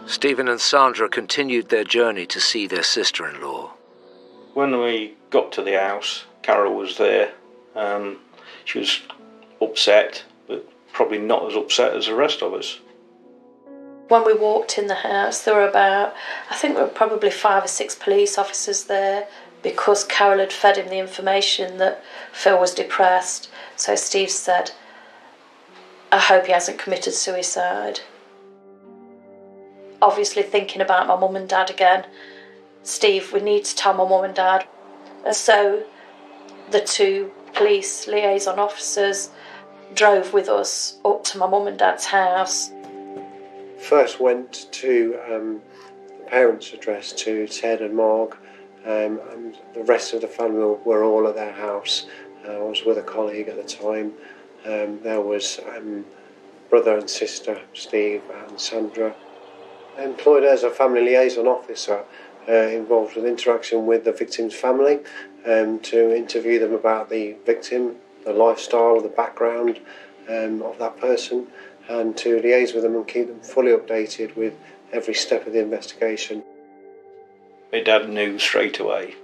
Stephen and Sandra continued their journey to see their sister-in-law. When we got to the house, Carol was there. She was upset, but probably not as upset as the rest of us. When we walked in the house, there were probably 5 or 6 police officers there, because Carol had fed him the information that Phil was depressed. So Steve said, I hope he hasn't committed suicide. Obviously thinking about my mum and dad again, Steve, we need to tell my mum and dad. And so the 2 police liaison officers drove with us up to my mum and dad's house. First went to the parents' address, to Ted and Marg, and the rest of the family were all at their house. I was with a colleague at the time. There was brother and sister, Steve and Sandra. Employed as a family liaison officer, involved with interaction with the victim's family, to interview them about the victim, the lifestyle, the background of that person, and to liaise with them and keep them fully updated with every step of the investigation. My dad knew straight away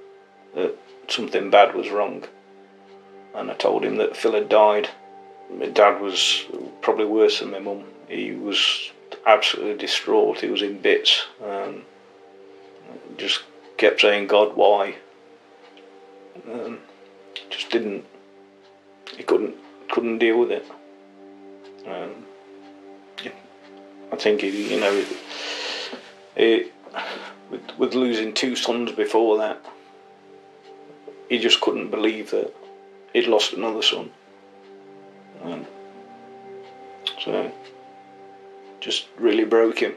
that something bad was wrong, and I told him that Phil had died. My dad was probably worse than my mum. He was absolutely distraught. He was in bits. Just kept saying, God, why? Just didn't. He couldn't deal with it. I think with losing 2 sons before that, he just couldn't believe that he'd lost another son. So just really broke him.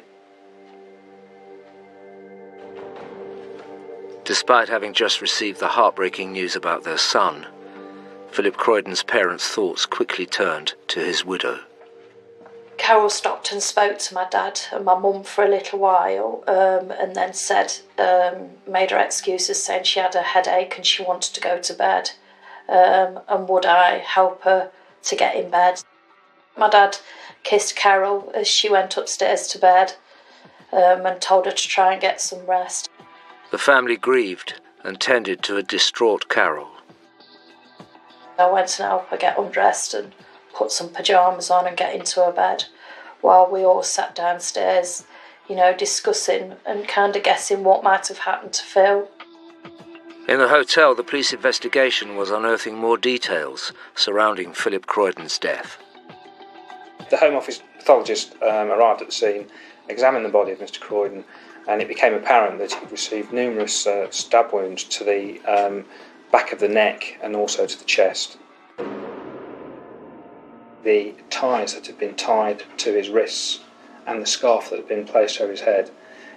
Despite having just received the heartbreaking news about their son, Philip Croydon's parents' thoughts quickly turned to his widow. Carol stopped and spoke to my dad and my mum for a little while, and then made her excuses, saying she had a headache and she wanted to go to bed, and would I help her to get in bed. My dad kissed Carol as she went upstairs to bed, and told her to try and get some rest. The family grieved and tended to a distraught Carol. I went to help her get undressed and put some pyjamas on and get into her bed, while we all sat downstairs, discussing and kind of guessing what might have happened to Phil. In the hotel, the police investigation was unearthing more details surrounding Philip Croydon's death. The Home Office pathologist arrived at the scene, examined the body of Mr. Croydon, and it became apparent that he'd received numerous stab wounds to the back of the neck and also to the chest. The ties that had been tied to his wrists and the scarf that had been placed over his head,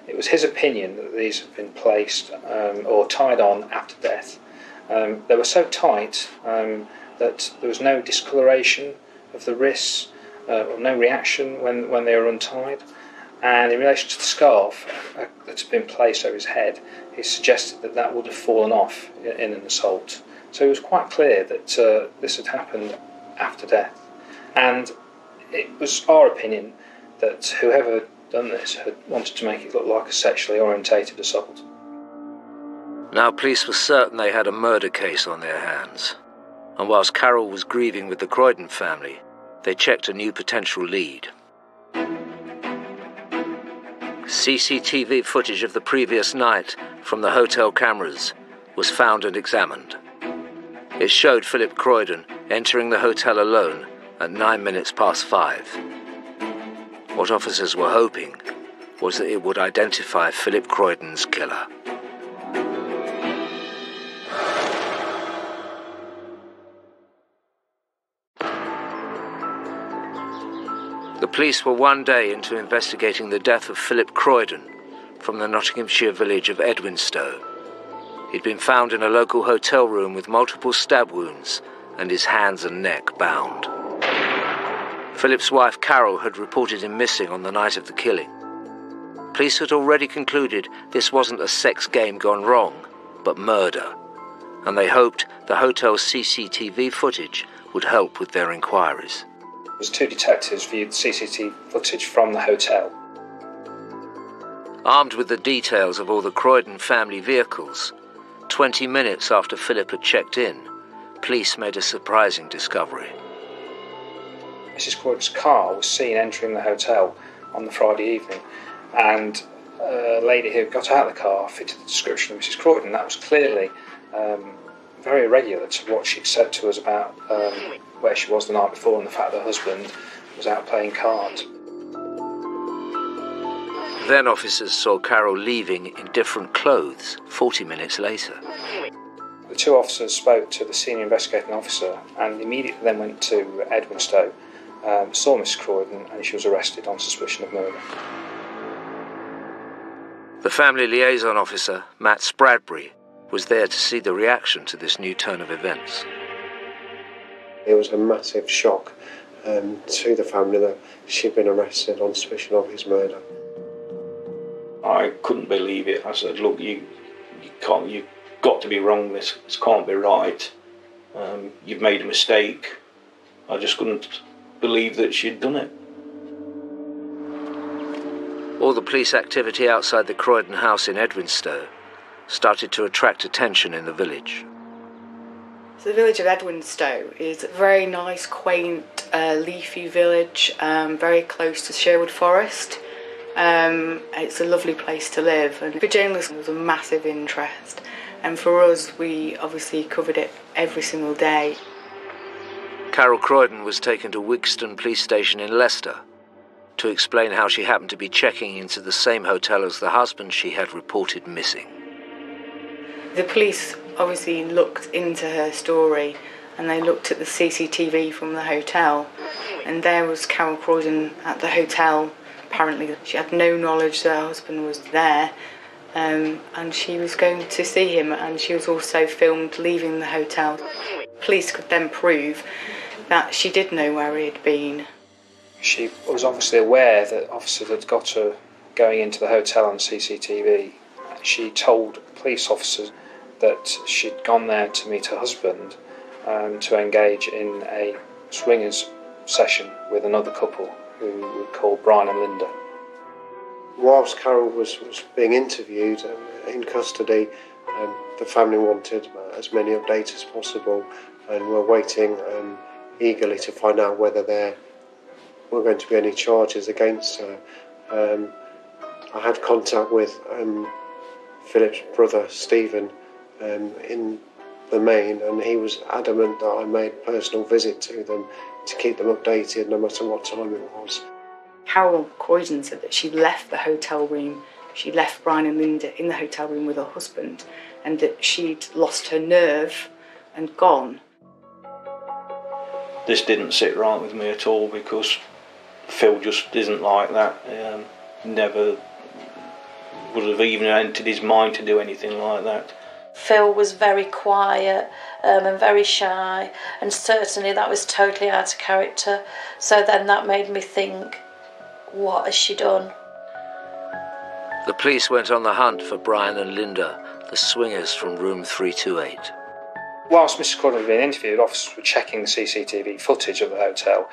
it was his opinion that these had been placed or tied on after death. They were so tight that there was no discoloration of the wrists, or no reaction when they were untied. And in relation to the scarf that had been placed over his head, he suggested that would have fallen off in an assault. So it was quite clear that this had happened after death. And It was our opinion that whoever had done this had wanted to make it look like a sexually orientated assault. Now, police were certain they had a murder case on their hands. And whilst Carol was grieving with the Wrighton family, they checked a new potential lead. CCTV footage of the previous night from the hotel cameras was found and examined. It showed Philip Wrighton entering the hotel alone at 5:09. What officers were hoping was that it would identify Philip Wrighton's killer. The police were one day into investigating the death of Philip Wrighton from the Nottinghamshire village of Edwinstowe. He'd been found in a local hotel room with multiple stab wounds and his hands and neck bound. Philip's wife Carol had reported him missing on the night of the killing. Police had already concluded this wasn't a sex game gone wrong, but murder, and they hoped the hotel's CCTV footage would help with their inquiries. Two detectives viewed CCTV footage from the hotel. Armed with the details of all the Wrighton family vehicles, 20 minutes after Philip had checked in, police made a surprising discovery. Mrs. Wrighton's car was seen entering the hotel on the Friday evening, and a lady who got out of the car fitted the description of Mrs. Wrighton. That was clearly very irregular to what she'd said to us about where she was the night before and the fact that her husband was out playing cards. Then officers saw Carol leaving in different clothes 40 minutes later. The two officers spoke to the senior investigating officer and immediately then went to Edwinstowe, saw Mrs. Wrighton, and she was arrested on suspicion of murder. The family liaison officer, Matt Spradbury, was there to see the reaction to this new turn of events. It was a massive shock to the family that she'd been arrested on suspicion of his murder. I couldn't believe it. I said, look, you've got to be wrong, this can't be right. You've made a mistake. I just couldn't believe that she'd done it. All the police activity outside the Wrighton house in Edwinstowe started to attract attention in the village. So the village of Edwinstowe is a very nice, quaint, leafy village, very close to Sherwood Forest. It's a lovely place to live, and for journalists it was a massive interest, and for us we obviously covered it every single day. Carol Wrighton was taken to Wigston police station in Leicester to explain how she happened to be checking into the same hotel as the husband she had reported missing. The police obviously looked into her story, and they looked at the CCTV from the hotel, and there was Carol Wrighton at the hotel. Apparently she had no knowledge that her husband was there, and she was going to see him, and she was also filmed leaving the hotel. Police could then prove that she did know where he had been. She was obviously aware that officers had got her going into the hotel on CCTV. She told police officers that she'd gone there to meet her husband to engage in a swingers session with another couple who we call Brian and Linda. Whilst Carol was being interviewed in custody, the family wanted as many updates as possible and were waiting eagerly to find out whether there were going to be any charges against her. I had contact with Philip's brother Stephen in the main, and he was adamant that I made a personal visit to them to keep them updated no matter what time it was. Carol Wrighton said that she left the hotel room, she left Brian and Linda in the hotel room with her husband, and that she'd lost her nerve and gone. This didn't sit right with me at all, because Phil just isn't like that. Never would have even entered his mind to do anything like that. Phil was very quiet and very shy, and certainly that was totally out of character. So then that made me think, what has she done? The police went on the hunt for Brian and Linda, the swingers from room 328. Whilst Mrs. Wrighton was being interviewed, officers were checking the CCTV footage of the hotel,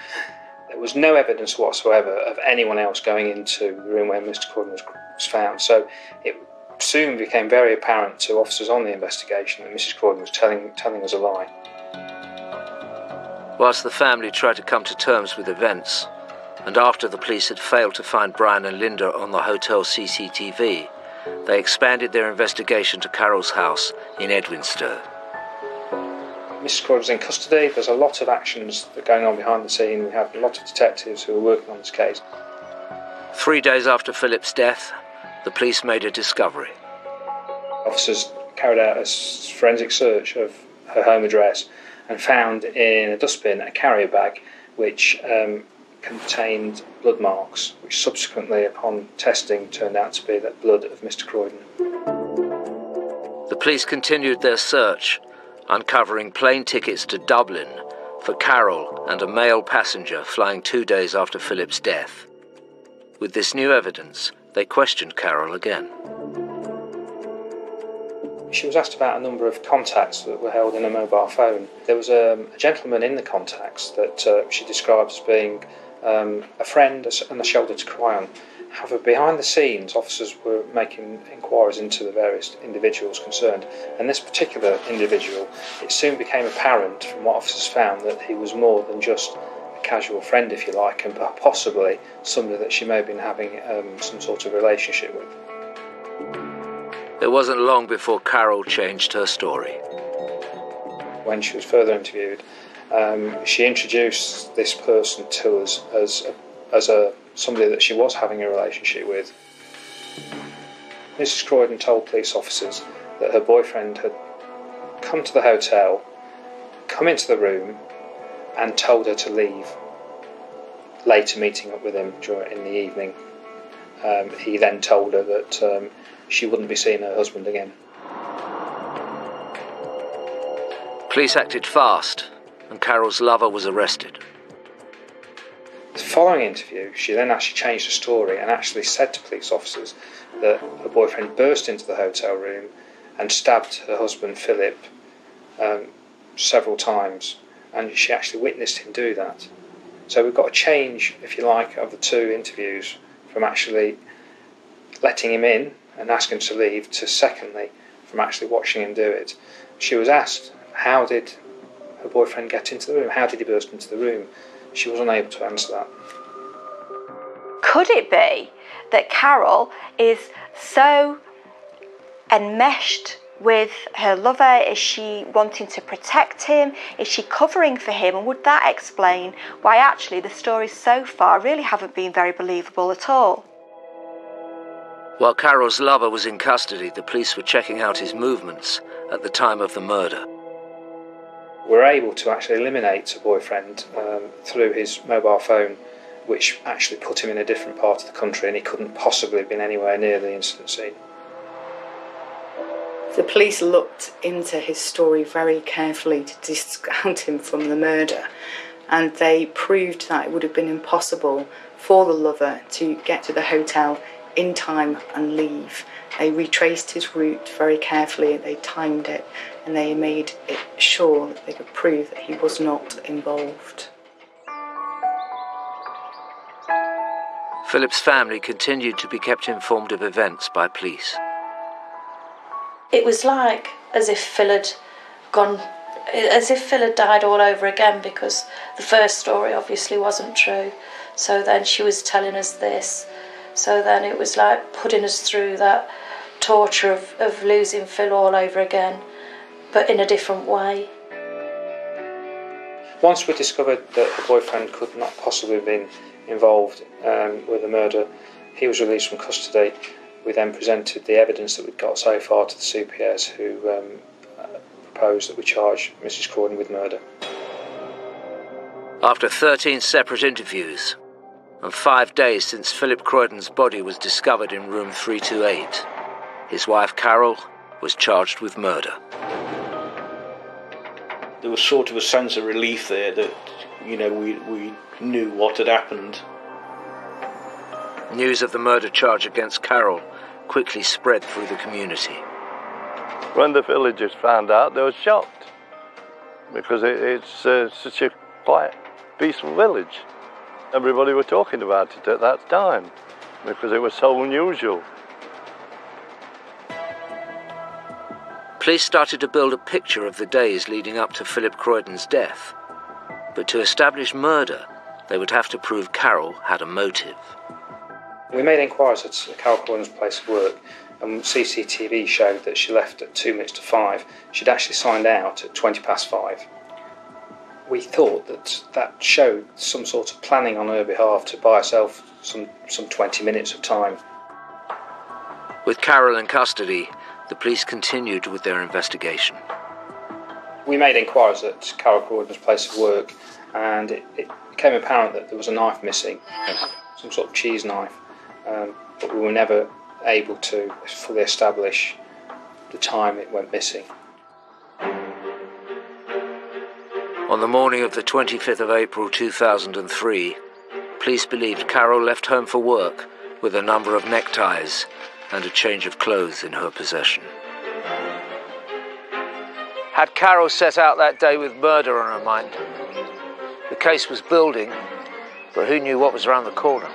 There was no evidence whatsoever of anyone else going into the room where Mr. Croydon was found. So it soon became very apparent to officers on the investigation that Mrs. Croydon was telling us a lie. Whilst the family tried to come to terms with events, and after the police had failed to find Brian and Linda on the hotel CCTV, they expanded their investigation to Carol's house in Edwinstowe. Mrs. Croydon was in custody. There's a lot of actions that are going on behind the scene. We have a lot of detectives who are working on this case. 3 days after Philip's death, the police made a discovery. Officers carried out a forensic search of her home address and found in a dustbin a carrier bag which contained blood marks, which subsequently, upon testing, turned out to be the blood of Mr. Croydon. The police continued their search, uncovering plane tickets to Dublin for Carol and a male passenger flying 2 days after Philip's death. With this new evidence, they questioned Carol again. She was asked about a number of contacts that were held in a mobile phone. There was a gentleman in the contacts that she described as being a friend and a shoulder to cry on. However, behind the scenes, officers were making inquiries into the various individuals concerned, and this particular individual, it soon became apparent from what officers found that he was more than just a casual friend, if you like, and possibly somebody that she may have been having some sort of relationship with. It wasn't long before Carol changed her story. When she was further interviewed, she introduced this person to us as somebody that she was having a relationship with. Mrs. Croydon told police officers that her boyfriend had come to the hotel, come into the room, and told her to leave, later meeting up with him in the evening. He then told her that she wouldn't be seeing her husband again. Police acted fast, and Carol's lover was arrested. The following interview, she then actually changed her story and actually said to police officers that her boyfriend burst into the hotel room and stabbed her husband Philip several times, and she actually witnessed him do that. So we've got a change, if you like, of the two interviews, from actually letting him in and asking him to leave to, secondly, from actually watching him do it. She was asked, how did her boyfriend get into the room? How did he burst into the room? She was unable to answer that. Could it be that Carol is so enmeshed with her lover? Is she wanting to protect him? Is she covering for him? And would that explain why actually the stories so far really haven't been very believable at all? While Carol's lover was in custody, the police were checking out his movements at the time of the murder. We're able to actually eliminate a boyfriend through his mobile phone, which actually put him in a different part of the country, and he couldn't possibly have been anywhere near the incident scene. The police looked into his story very carefully to discount him from the murder, and they proved that it would have been impossible for the lover to get to the hotel in time and leave. They retraced his route very carefully, they timed it, and they made it sure that they could prove that he was not involved. Philip's family continued to be kept informed of events by police. It was like as if Phil had died all over again, because the first story obviously wasn't true. So then she was telling us this. So then it was like putting us through that torture of losing Phil all over again, but in a different way. Once we discovered that her boyfriend could not possibly have been involved with the murder, he was released from custody. We then presented the evidence that we'd got so far to the CPS, who proposed that we charge Mrs. Croydon with murder. After 13 separate interviews, and 5 days since Philip Croydon's body was discovered in room 328, his wife Carol was charged with murder. There was sort of a sense of relief there that, we knew what had happened. News of the murder charge against Carol quickly spread through the community. When the villagers found out, they were shocked, because it's such a quiet, peaceful village. Everybody were talking about it at that time because it was so unusual. Police started to build a picture of the days leading up to Philip Croydon's death. But to establish murder, they would have to prove Carol had a motive. We made inquiries at Carol Croydon's place of work, and CCTV showed that she left at 2 minutes to 5. She'd actually signed out at 20 past 5. We thought that showed some sort of planning on her behalf to buy herself some 20 minutes of time. With Carol in custody, the police continued with their investigation. We made inquiries at Carol Croydon's place of work, and it became apparent that there was a knife missing, some sort of cheese knife, but we were never able to fully establish the time it went missing. On the morning of the 25th of April 2003, police believed Carol left home for work with a number of neckties and a change of clothes in her possession. Had Carol set out that day with murder on her mind? The case was building, but who knew what was around the corner?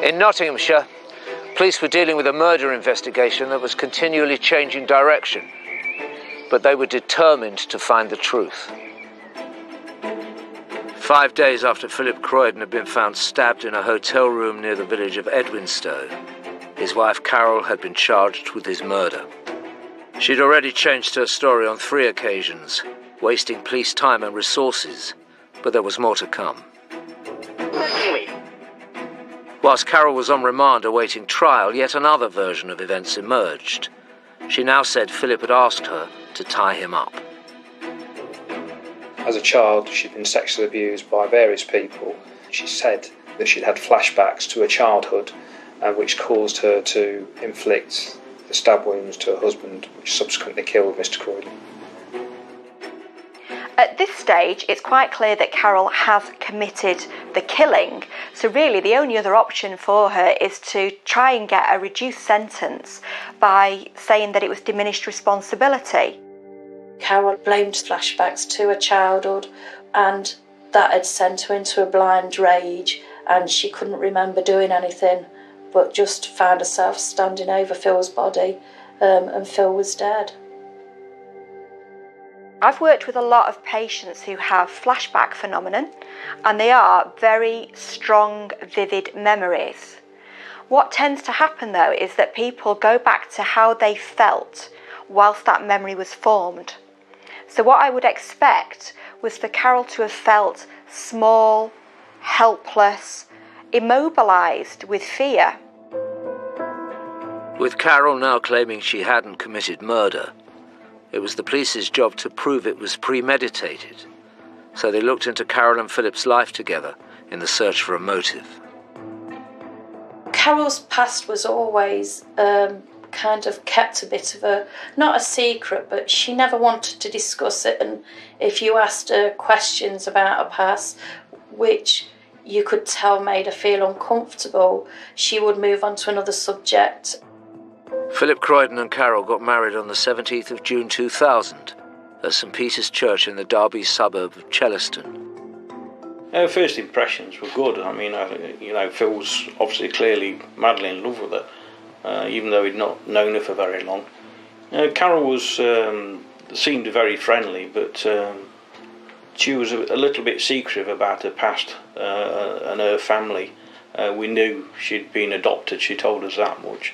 In Nottinghamshire, police were dealing with a murder investigation that was continually changing direction, but they were determined to find the truth. 5 days after Philip Croydon had been found stabbed in a hotel room near the village of Edwinstowe, his wife Carol had been charged with his murder. She'd already changed her story on 3 occasions, wasting police time and resources, but there was more to come. Whilst Carol was on remand awaiting trial, yet another version of events emerged. She now said Philip had asked her to tie him up. As a child, she'd been sexually abused by various people. She said that she'd had flashbacks to her childhood, which caused her to inflict the stab wounds to her husband, which subsequently killed Mr. Croydon. At this stage, it's quite clear that Carol has committed the killing, so really the only other option for her is to try and get a reduced sentence by saying that it was diminished responsibility. Carol blamed flashbacks to her childhood, and that had sent her into a blind rage, and she couldn't remember doing anything, but just found herself standing over Phil's body, and Phil was dead. I've worked with a lot of patients who have flashback phenomenon, and they are very strong, vivid memories. What tends to happen though is that people go back to how they felt whilst that memory was formed. So what I would expect was for Carol to have felt small, helpless, immobilised with fear. With Carol now claiming she hadn't committed murder, it was the police's job to prove it was premeditated. So they looked into Carol and Philip's life together in the search for a motive. Carol's past was always kind of kept a bit of not a secret, but she never wanted to discuss it. And if you asked her questions about her past, which you could tell made her feel uncomfortable, she would move on to another subject. Philip Croydon and Carol got married on the 17th of June 2000 at St Peter's Church in the Derby suburb of Chellaston. Our first impressions were good. I mean, Phil was obviously clearly madly in love with her, even though he'd not known her for very long. Carol was seemed very friendly, but she was a little bit secretive about her past and her family. We knew she'd been adopted, she told us that much,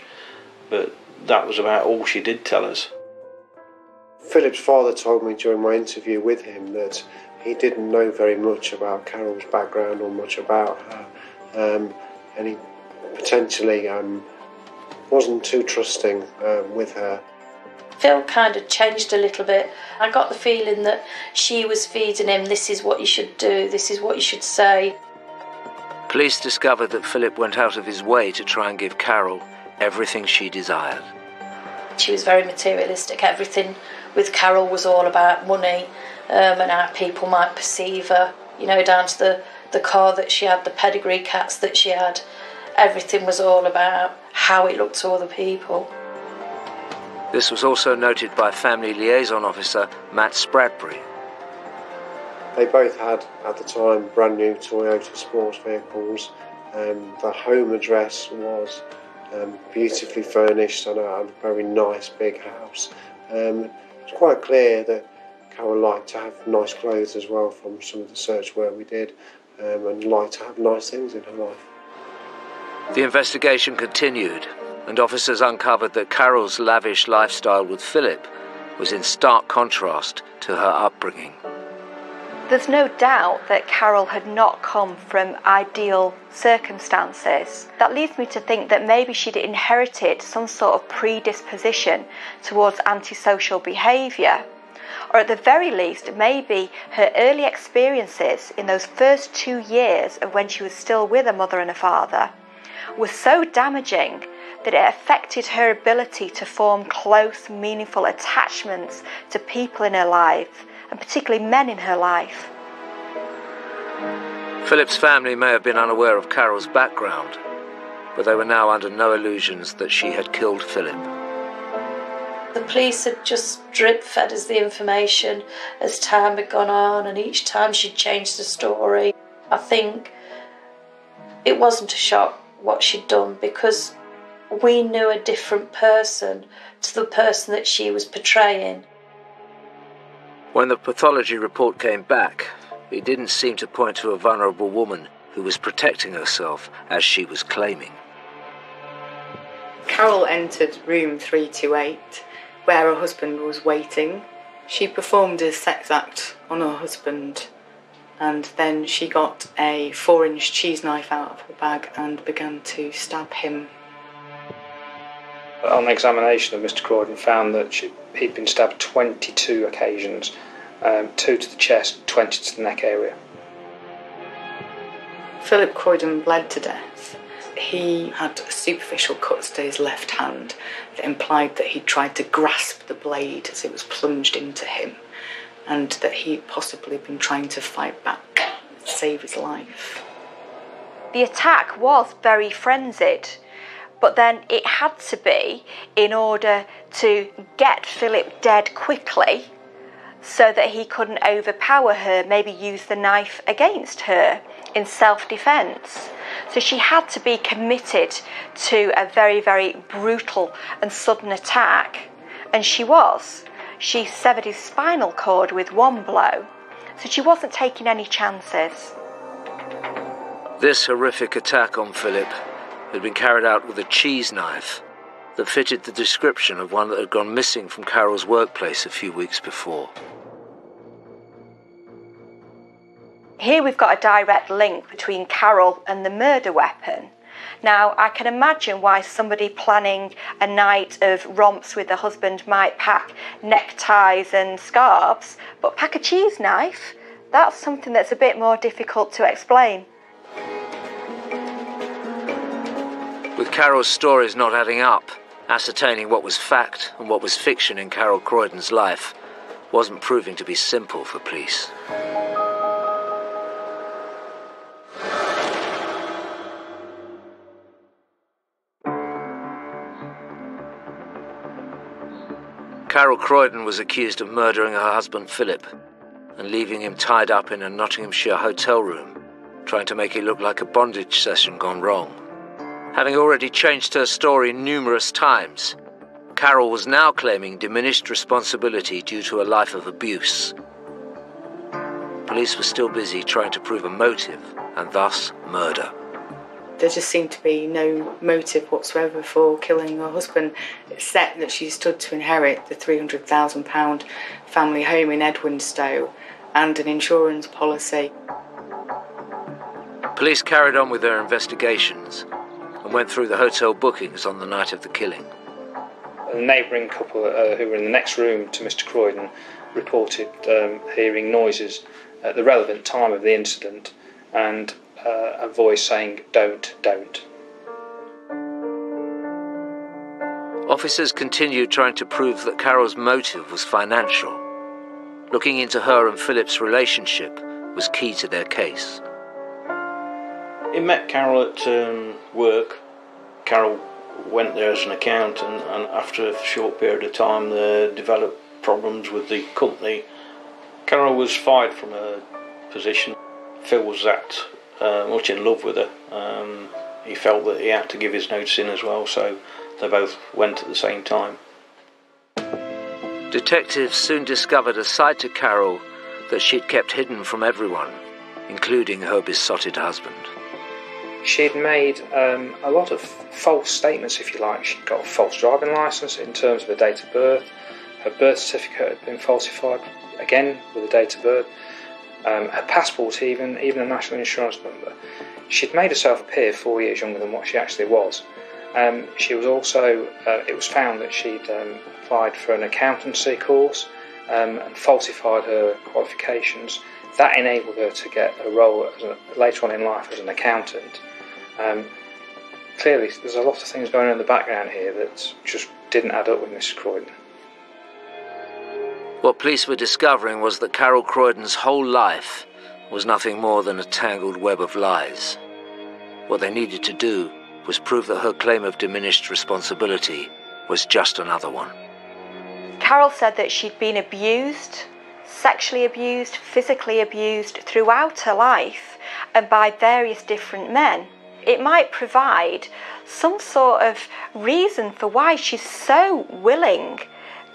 but that was about all she did tell us. Philip's father told me during my interview with him that he didn't know very much about Carol's background or much about her, and he potentially wasn't too trusting with her. Phil kind of changed a little bit. I got the feeling that she was feeding him, this is what you should do, this is what you should say. Police discovered that Philip went out of his way to try and give Carol everything she desired. She was very materialistic. Everything with Carol was all about money, and how people might perceive her, down to the car that she had, the pedigree cats that she had. Everything was all about how it looked to other people. This was also noted by Family Liaison Officer Matt Spradbury. They both had, at the time, brand new Toyota sports vehicles. The home address was beautifully furnished and a very nice big house. It's quite clear that Carol liked to have nice clothes as well from some of the search work we did, and liked to have nice things in her life. The investigation continued, and officers uncovered that Carol's lavish lifestyle with Philip was in stark contrast to her upbringing. There's no doubt that Carol had not come from ideal circumstances. That leads me to think that maybe she'd inherited some sort of predisposition towards antisocial behaviour. Or at the very least, maybe her early experiences in those first 2 years of when she was still with her mother and her father were so damaging that it affected her ability to form close, meaningful attachments to people in her life, and particularly men in her life. Philip's family may have been unaware of Carol's background, but they were now under no illusions that she had killed Philip. The police had just drip-fed us the information as time had gone on, and each time she'd changed the story. I think it wasn't a shock what she'd done, because we knew a different person to the person that she was portraying. When the pathology report came back, it didn't seem to point to a vulnerable woman who was protecting herself as she was claiming. Carol entered room 328, where her husband was waiting. She performed a sex act on her husband, and then she got a 4-inch cheese knife out of her bag and began to stab him. On examination of Mr. Croydon, found that he'd been stabbed 22 occasions, 2 to the chest, 20 to the neck area. Philip Croydon bled to death. He had superficial cuts to his left hand that implied that he'd tried to grasp the blade as it was plunged into him, and that he'd possibly been trying to fight back to save his life. The attack was very frenzied, but then it had to be in order to get Philip dead quickly so that he couldn't overpower her, maybe use the knife against her in self-defence. So she had to be committed to a very, very brutal and sudden attack, and she was. She severed his spinal cord with one blow, so she wasn't taking any chances. This horrific attack on Philip had been carried out with a cheese knife that fitted the description of one that had gone missing from Carol's workplace a few weeks before. Here we've got a direct link between Carol and the murder weapon. Now, I can imagine why somebody planning a night of romps with their husband might pack neckties and scarves, but pack a cheese knife? That's something that's a bit more difficult to explain. With Carol's stories not adding up, ascertaining what was fact and what was fiction in Carol Croydon's life wasn't proving to be simple for police. Carol Croydon was accused of murdering her husband Philip and leaving him tied up in a Nottinghamshire hotel room, trying to make it look like a bondage session gone wrong. Having already changed her story numerous times, Carol was now claiming diminished responsibility due to a life of abuse. Police were still busy trying to prove a motive, and thus murder. There just seemed to be no motive whatsoever for killing her husband, except that she stood to inherit the £300,000 family home in Edwinstowe and an insurance policy. Police carried on with their investigations and went through the hotel bookings on the night of the killing. A neighbouring couple who were in the next room to Mr. Croydon reported hearing noises at the relevant time of the incident and a voice saying, "Don't, don't." Officers continued trying to prove that Carol's motive was financial. Looking into her and Philip's relationship was key to their case. He met Carol at work. Carol went there as an accountant, and after a short period of time they developed problems with the company. Carol was fired from her position. Phil was that much in love with her. He felt that he had to give his notice in as well, so they both went at the same time. Detectives soon discovered a side to Carol that she'd kept hidden from everyone, including her besotted husband. She'd made a lot of false statements, if you like. She'd got a false driving licence in terms of her date of birth. Her birth certificate had been falsified, again with the date of birth. Her passport, even a national insurance number. She'd made herself appear 4 years younger than what she actually was. She was also, it was found that she'd applied for an accountancy course and falsified her qualifications. That enabled her to get a role later on in life as an accountant. Clearly, there's a lot of things going on in the background here that just didn't add up with Mrs. Wrighton. What police were discovering was that Carol Wrighton's whole life was nothing more than a tangled web of lies. What they needed to do was prove that her claim of diminished responsibility was just another one. Carol said that she'd been abused, sexually abused, physically abused throughout her life and by various different men. It might provide some sort of reason for why she's so willing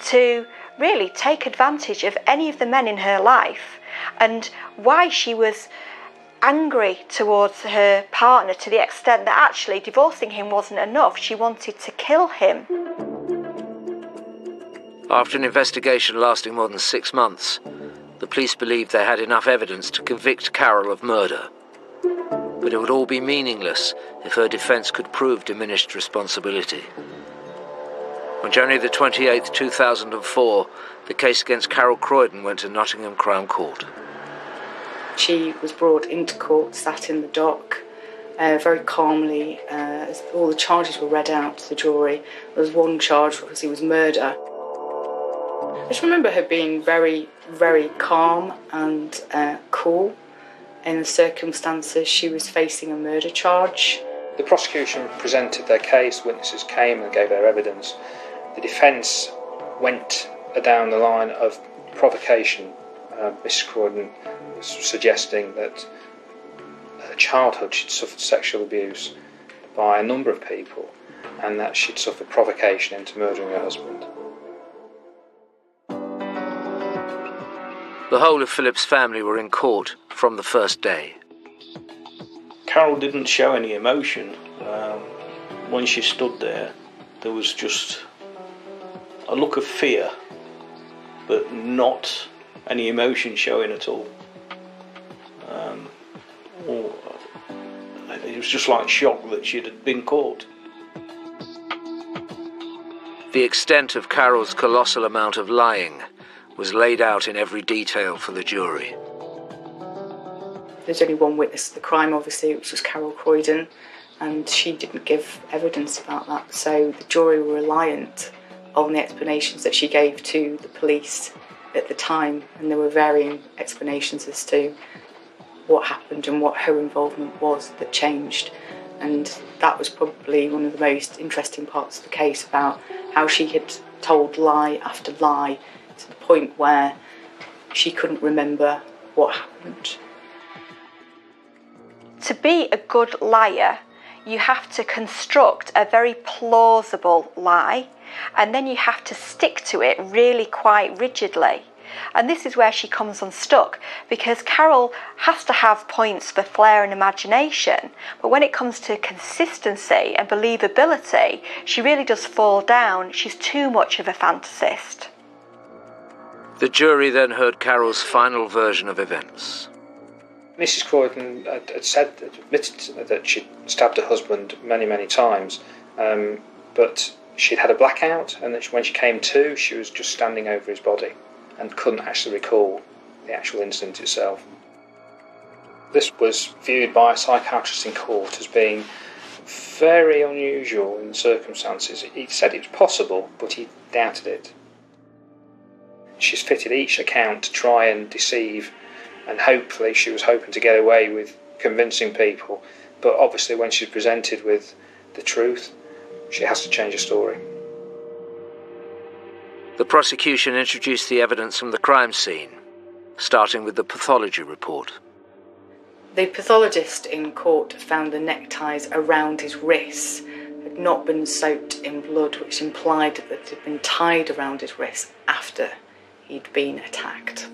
to really take advantage of any of the men in her life, and why she was angry towards her partner to the extent that actually divorcing him wasn't enough. She wanted to kill him. After an investigation lasting more than 6 months, the police believed they had enough evidence to convict Carol of murder. But it would all be meaningless if her defence could prove diminished responsibility. On January the 28th, 2004, the case against Carol Wrighton went to Nottingham Crown Court. She was brought into court, sat in the dock, very calmly, as all the charges were read out to the jury. There was one charge, obviously, was murder. I just remember her being very, very calm and cool in the circumstances. She was facing a murder charge. The prosecution presented their case, witnesses came and gave their evidence. The defence went down the line of provocation. Mrs. Wrighton was suggesting that her childhood she'd suffered sexual abuse by a number of people and that she'd suffered provocation into murdering her husband. The whole of Philip's family were in court from the first day. Carol didn't show any emotion. When she stood there was just a look of fear, but not any emotion showing at all. It was just like shock that she'd been caught. The extent of Carol's colossal amount of lying was laid out in every detail for the jury. There's only one witness to the crime, obviously, which was Carol Wrighton, and she didn't give evidence about that. So the jury were reliant on the explanations that she gave to the police at the time, and there were varying explanations as to what happened and what her involvement was that changed. And that was probably one of the most interesting parts of the case, about how she had told lie after lie to the point where she couldn't remember what happened. To be a good liar, you have to construct a very plausible lie, and then you have to stick to it really quite rigidly. And this is where she comes unstuck, because Carol has to have points for flair and imagination, but when it comes to consistency and believability, she really does fall down. She's too much of a fantasist. The jury then heard Carol's final version of events. Mrs. Wrighton had admitted that she'd stabbed her husband many, many times, but she'd had a blackout, and that when she came to, she was just standing over his body and couldn't actually recall the actual incident itself. This was viewed by a psychiatrist in court as being very unusual in the circumstances. He said it was possible, but he doubted it. She's fitted each account to try and deceive, and hopefully she was hoping to get away with convincing people, but obviously when she's presented with the truth, she has to change her story. The prosecution introduced the evidence from the crime scene, starting with the pathology report. The pathologist in court found the neckties around his wrists had not been soaked in blood, which implied that it had been tied around his wrists after he'd been attacked.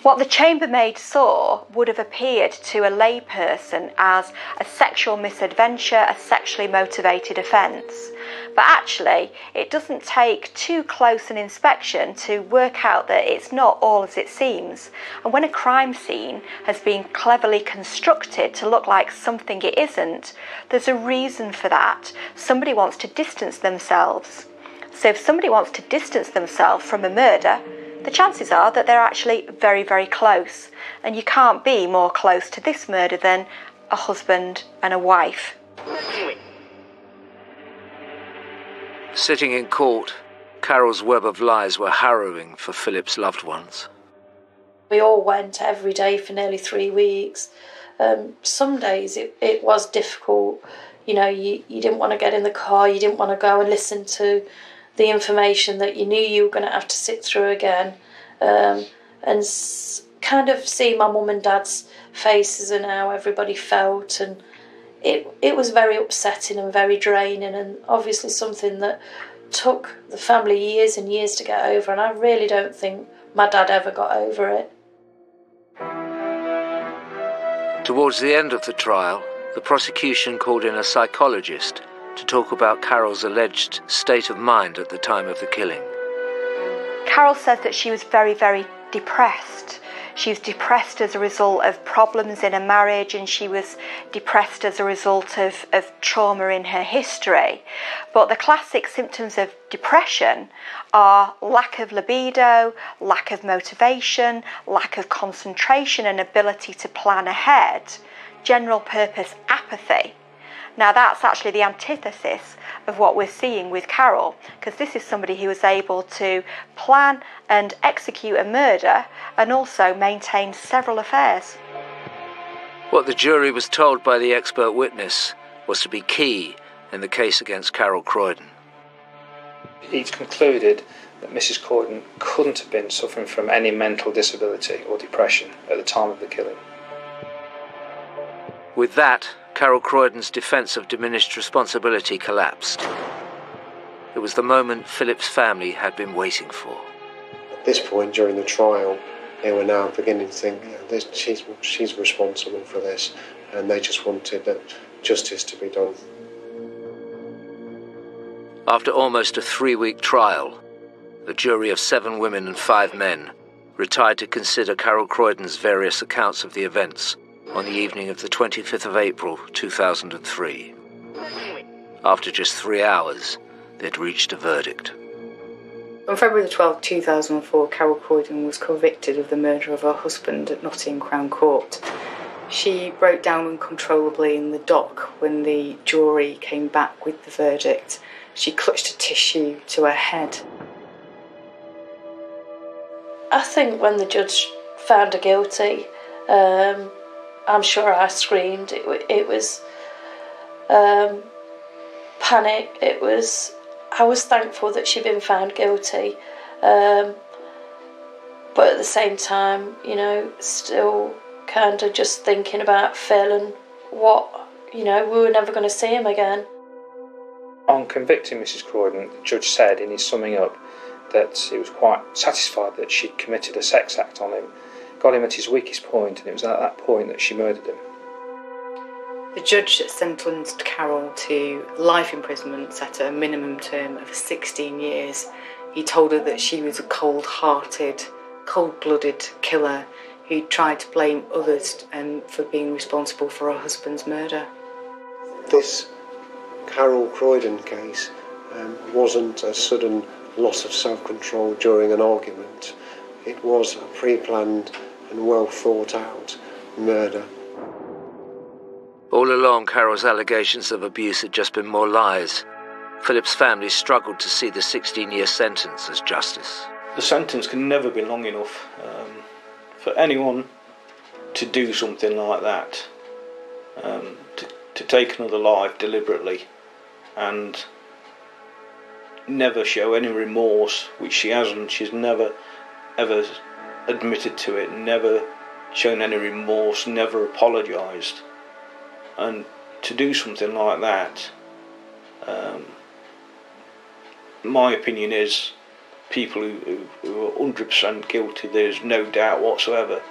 What the chambermaid saw would have appeared to a layperson as a sexual misadventure, a sexually motivated offence. But actually, it doesn't take too close an inspection to work out that it's not all as it seems. And when a crime scene has been cleverly constructed to look like something it isn't, there's a reason for that. Somebody wants to distance themselves. So if somebody wants to distance themselves from a murder, the chances are that they're actually very, very close. And you can't be more close to this murder than a husband and a wife. Sitting in court, Carol's web of lies were harrowing for Philip's loved ones. We all went every day for nearly 3 weeks. Some days it was difficult. You know, you didn't want to get in the car, you didn't want to go and listen to the information that you knew you were going to have to sit through again, and kind of see my mum and dad's faces and how everybody felt, and it was very upsetting and very draining, and obviously something that took the family years and years to get over, and I really don't think my dad ever got over it. Towards the end of the trial, the prosecution called in a psychologist to talk about Carol's alleged state of mind at the time of the killing. Carol says that she was very, very depressed. She was depressed as a result of problems in her marriage, and she was depressed as a result of trauma in her history. But the classic symptoms of depression are lack of libido, lack of motivation, lack of concentration and ability to plan ahead, general purpose apathy. Now that's actually the antithesis of what we're seeing with Carol, because this is somebody who was able to plan and execute a murder and also maintain several affairs. What the jury was told by the expert witness was to be key in the case against Carol Croydon. He's concluded that Mrs. Croydon couldn't have been suffering from any mental disability or depression at the time of the killing. With that, Carol Croydon's defence of diminished responsibility collapsed. It was the moment Philip's family had been waiting for. At this point during the trial, they were now beginning to think, she's responsible for this, and they just wanted justice to be done. After almost a 3-week trial, a jury of 7 women and 5 men retired to consider Carol Croydon's various accounts of the events on the evening of the 25th of April 2003. After just 3 hours, they'd reached a verdict. On February the 12th, 2004, Carol Croydon was convicted of the murder of her husband at Nottingham Crown Court. She broke down uncontrollably in the dock when the jury came back with the verdict. She clutched a tissue to her head. I think when the judge found her guilty, I'm sure I screamed. It was panic. I was thankful that she'd been found guilty, but at the same time, still kind of just thinking about Phil and what, we were never going to see him again. On convicting Mrs. Croydon, the judge said in his summing up that he was quite satisfied that she'd committed a sex act on him, got him at his weakest point, and it was at that point that she murdered him. The judge sentenced Carol to life imprisonment set at a minimum term of 16 years. He told her that she was a cold-hearted, cold-blooded killer who tried to blame others for being responsible for her husband's murder. This Carol Croydon case wasn't a sudden loss of self-control during an argument. It was a pre-planned and well thought out murder. All along, Carol's allegations of abuse had just been more lies. Philip's family struggled to see the 16-year sentence as justice. The sentence can never be long enough for anyone to do something like that, to take another life deliberately, and never show any remorse, which she hasn't. She's never ever admitted to it, never shown any remorse, never apologised. And to do something like that, my opinion is people who are 100% guilty, there's no doubt whatsoever,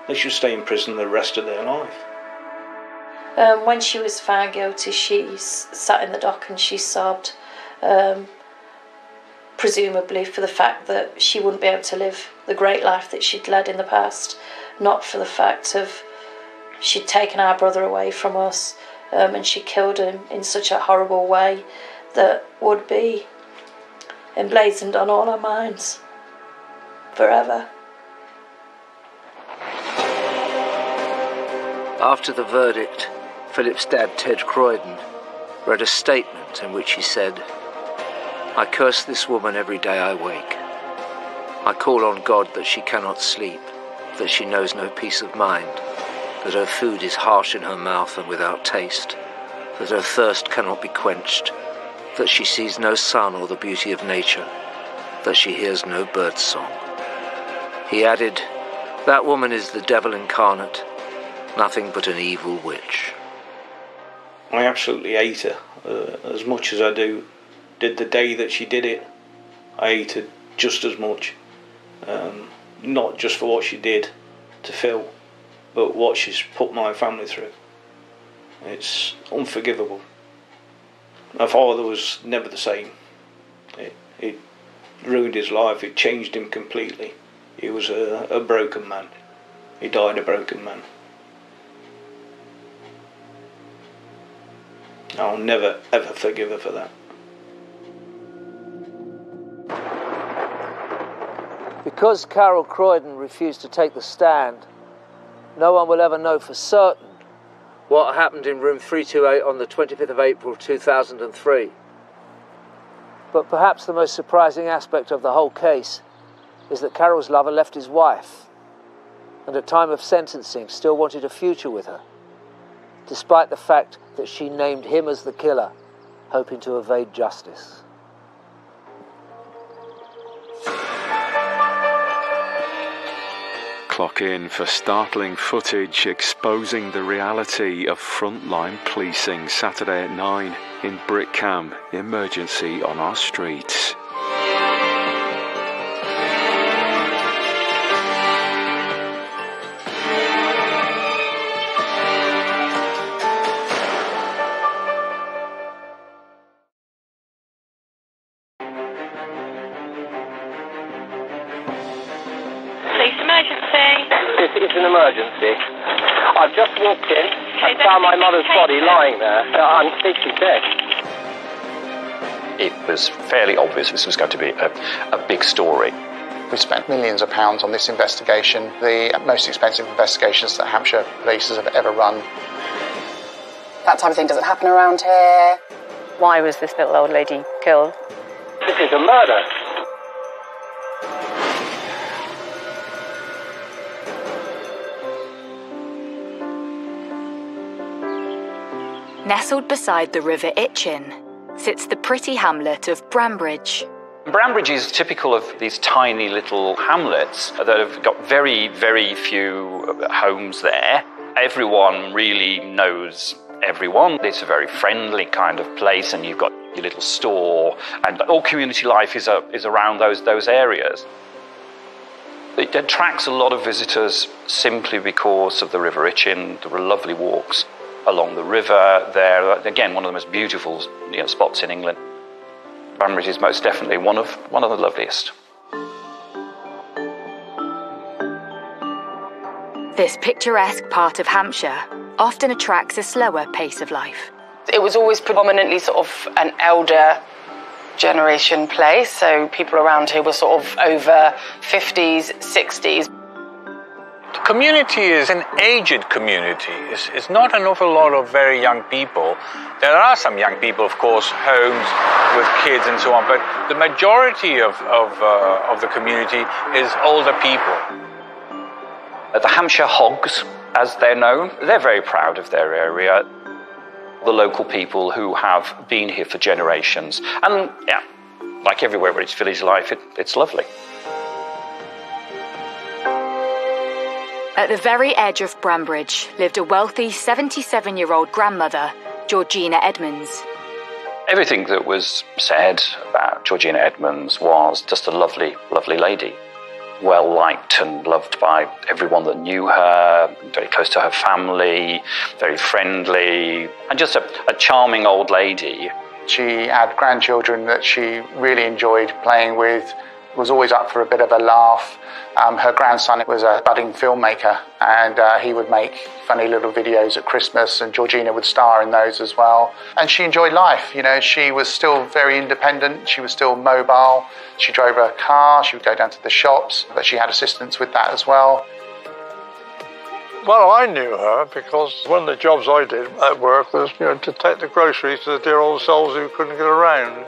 they should stay in prison the rest of their life. When she was found guilty, she sat in the dock and she sobbed, presumably for the fact that she wouldn't be able to live the great life that she'd led in the past, not for the fact of she'd taken our brother away from us, and she killed him in such a horrible way that would be emblazoned on all our minds forever. After the verdict, Philip's dad, Ted Croydon, read a statement in which he said, "I curse this woman every day I wake. I call on God that she cannot sleep, that she knows no peace of mind, that her food is harsh in her mouth and without taste, that her thirst cannot be quenched, that she sees no sun or the beauty of nature, that she hears no bird's song." He added, "That woman is the devil incarnate, nothing but an evil witch." I absolutely hate her as much as I did the day that she did it. I hate her just as much, not just for what she did to Phil, but what she's put my family through. It's unforgivable. My father was never the same. It ruined his life, it changed him completely. He was a broken man. He died a broken man. I'll never ever forgive her for that. Because Carol Croydon refused to take the stand, no one will ever know for certain what happened in room 328 on the 25th of April 2003. But perhaps the most surprising aspect of the whole case is that Carol's lover left his wife, and at time of sentencing still wanted a future with her, despite the fact that she named him as the killer, hoping to evade justice. Clock in for startling footage exposing the reality of frontline policing Saturday at 9 in Brickham. Emergency on our streets. It's an emergency. I've just walked in and found my mother's body lying there. I'm completely dead. It was fairly obvious this was going to be a big story. We've spent millions of pounds on this investigation, the most expensive investigations that Hampshire police have ever run. That type of thing doesn't happen around here. Why was this little old lady killed? This is a murder. Nestled beside the River Itchen sits the pretty hamlet of Brambridge. Brambridge is typical of these tiny little hamlets that have got very, very few homes there. Everyone really knows everyone. It's a very friendly kind of place, and you've got your little store, and all community life is around those areas. It attracts a lot of visitors simply because of the River Itchen. There were lovely walks along the river there. Again, one of the most beautiful spots in England. Brambridge is most definitely one of the loveliest. This picturesque part of Hampshire often attracts a slower pace of life. It was always predominantly sort of an elder generation place, so people around here were sort of over 50s, 60s. The community is an aged community. It's not an awful lot of very young people. There are some young people, of course, homes with kids and so on, but the majority of the community is older people. The Hampshire Hogs, as they're known, they're very proud of their area. the local people who have been here for generations. And yeah, like everywhere where it's village life, it's lovely. At the very edge of Brambridge lived a wealthy 77-year-old grandmother, Georgina Edmonds. Everything that was said about Georgina Edmonds was just a lovely, lovely lady. Well-liked and loved by everyone that knew her, very close to her family, very friendly, and just a charming old lady. She had grandchildren that she really enjoyed playing with, was always up for a bit of a laugh. Her grandson was a budding filmmaker, and he would make funny little videos at Christmas, and Georgina would star in those as well. And she enjoyed life. You know, she was still very independent. She was still mobile. She drove her car. She would go down to the shops, but she had assistance with that as well. Well, I knew her because one of the jobs I did at work was, to take the groceries to the dear old souls who couldn't get around.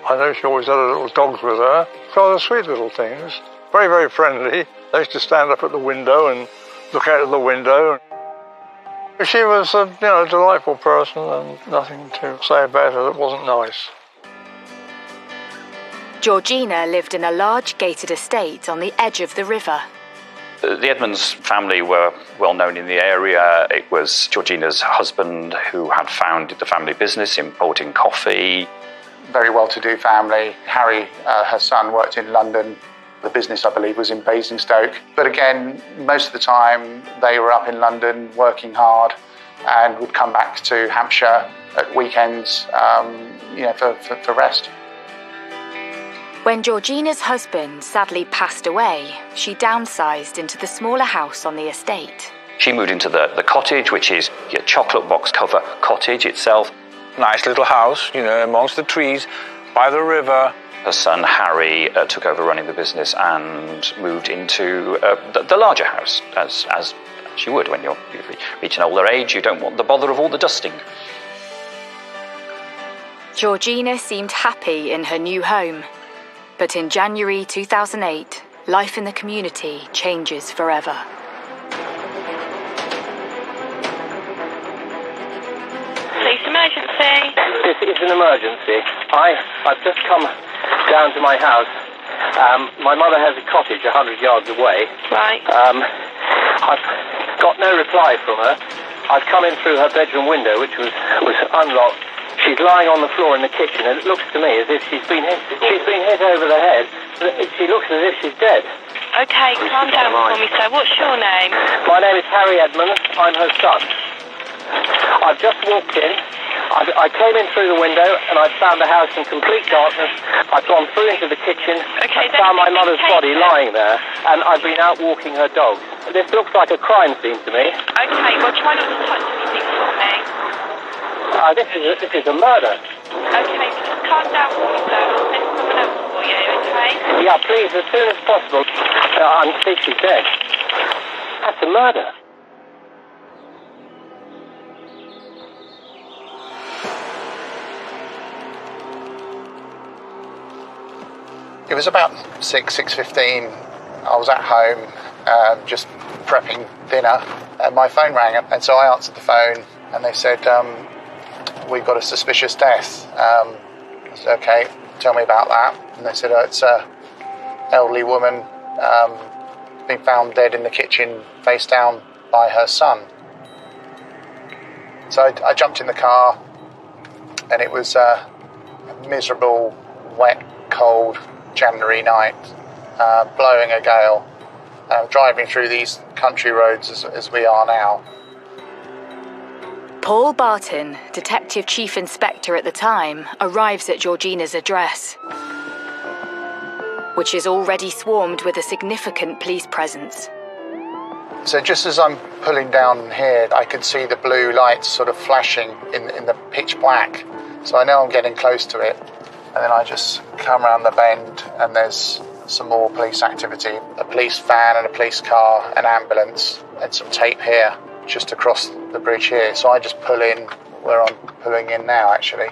I know she always had her little dogs with her. Rather sweet little things. Very, very friendly. They used to stand up at the window and look out of the window. She was a delightful person, and nothing to say about her that wasn't nice. Georgina lived in a large gated estate on the edge of the river. The Edmonds family were well known in the area. It was Georgina's husband who had founded the family business importing coffee. Very well-to-do family. Harry, her son, worked in London. The business, I believe, was in Basingstoke. But again, most of the time they were up in London working hard and would come back to Hampshire at weekends, for rest. When Georgina's husband sadly passed away, she downsized into the smaller house on the estate. She moved into the cottage, which is your chocolate box cover cottage itself. Nice little house, amongst the trees, by the river. Her son, Harry, took over running the business and moved into the larger house, as you would when you reach an older age. You don't want the bother of all the dusting. Georgina seemed happy in her new home. But in January 2008, life in the community changes forever. Police emergency. This is an emergency. I've just come down to my house. My mother has a cottage 100 yards away. Right. I've got no reply from her. I've come in through her bedroom window, which was unlocked. She's lying on the floor in the kitchen, and it looks to me as if she's been hit over the head. She looks as if she's dead. Okay, calm down for me, sir. What's your name? My name is Harry Edmonds. I'm her son. I've just walked in. I came in through the window, and I found the house in complete darkness. I've gone through into the kitchen. Okay, I found my mother's body lying there, and I've been out walking her dogs. This looks like a crime scene to me. Okay, well, try not to touch anything for me. This is a murder. Okay, just calm down for me, sir. I'll send someone else for you, okay? Yeah, please, as soon as possible. I'm sick, she's dead. That's a murder. It was about 6:15. I was at home, just prepping dinner, and my phone rang, and so I answered the phone, and they said, we've got a suspicious death. I said, okay, tell me about that. And they said, it's an elderly woman been found dead in the kitchen, face down by her son. So I jumped in the car, and it was a miserable, wet, cold January night, blowing a gale, driving through these country roads as we are now. Paul Barton, Detective Chief Inspector at the time, arrives at Georgina's address, which is already swarmed with a significant police presence. So just as I'm pulling down here, I could see the blue lights sort of flashing in the pitch black. So I know I'm getting close to it. And then I just come around the bend, and there's some more police activity. A police van and a police car, an ambulance, and some tape here, just across the bridge here. So I just pull in where I'm pulling in now, actually.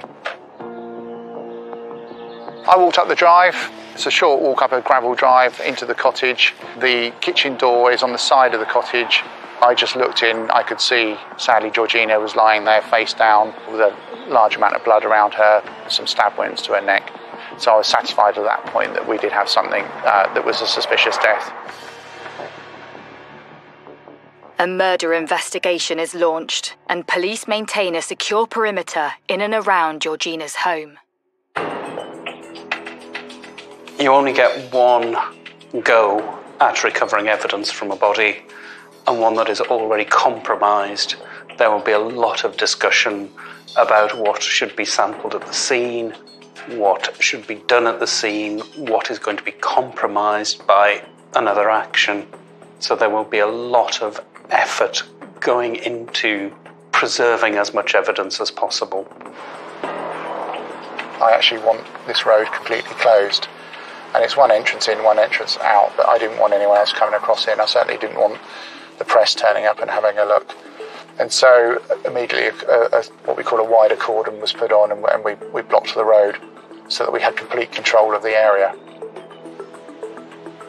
I walked up the drive. It's a short walk up a gravel drive into the cottage. The kitchen door is on the side of the cottage. I just looked in, I could see, sadly, Georgina was lying there face down with a large amount of blood around her, some stab wounds to her neck. So I was satisfied at that point that we did have something that was a suspicious death. A murder investigation is launched, and police maintain a secure perimeter in and around Georgina's home. You only get one go at recovering evidence from a body, and one that is already compromised. There will be a lot of discussion about what should be sampled at the scene, what should be done at the scene, what is going to be compromised by another action. So there will be a lot of effort going into preserving as much evidence as possible. I actually want this road completely closed. And it's one entrance in, one entrance out, but I didn't want anyone else coming across it, and I certainly didn't want the press turning up and having a look. And so immediately what we call a wider cordon was put on, and we blocked the road so that we had complete control of the area.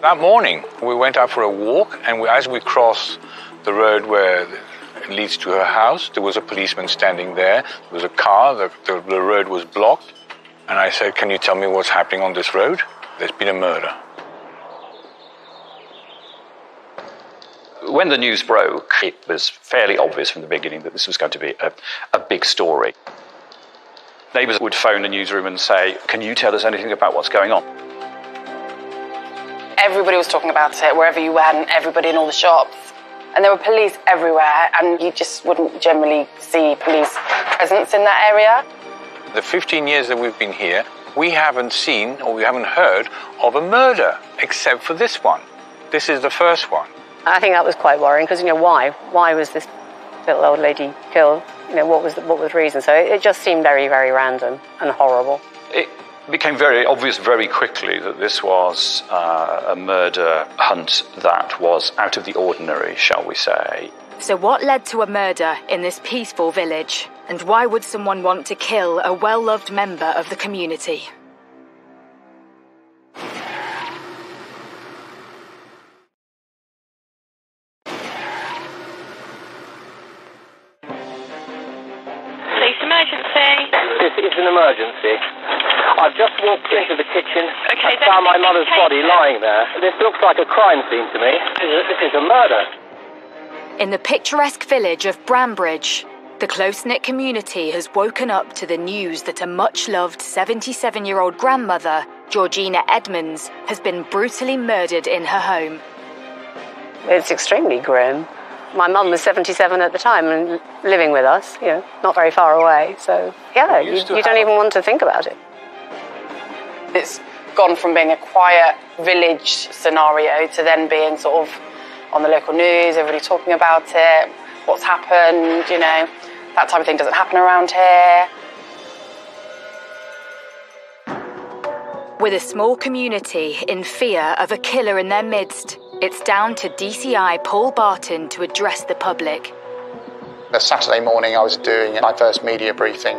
That morning, we went out for a walk, and as we crossed the road where it leads to her house, there was a policeman standing there. There was a car, the road was blocked. And I said, "Can you tell me what's happening on this road? There's been a murder." When the news broke, it was fairly obvious from the beginning that this was going to be a big story. Neighbours would phone the newsroom and say, "Can you tell us anything about what's going on?" Everybody was talking about it, wherever you went, everybody in all the shops. And there were police everywhere, and you just wouldn't generally see police presence in that area. The 15 years that we've been here, we haven't seen or we haven't heard of a murder, except for this one. This is the first one. I think that was quite worrying because, why? Why was this little old lady killed? What was the reason? So it just seemed very, very random and horrible. It became very obvious very quickly that this was a murder hunt that was out of the ordinary, shall we say. So what led to a murder in this peaceful village? And why would someone want to kill a well-loved member of the community? Police emergency. This is an emergency. I've just walked into the kitchen Okay, and found my mother's body lying there. This looks like a crime scene to me. This is a murder. In the picturesque village of Brambridge, the close-knit community has woken up to the news that a much-loved 77-year-old grandmother, Georgina Edmonds, has been brutally murdered in her home. It's extremely grim. My mum was 77 at the time and living with us, not very far away. So, yeah, you don't even want to think about it. It's gone from being a quiet village scenario to then being sort of on the local news, everybody talking about it, what's happened, that type of thing doesn't happen around here. With a small community in fear of a killer in their midst, it's down to DCI Paul Barton to address the public. The Saturday morning I was doing my first media briefing,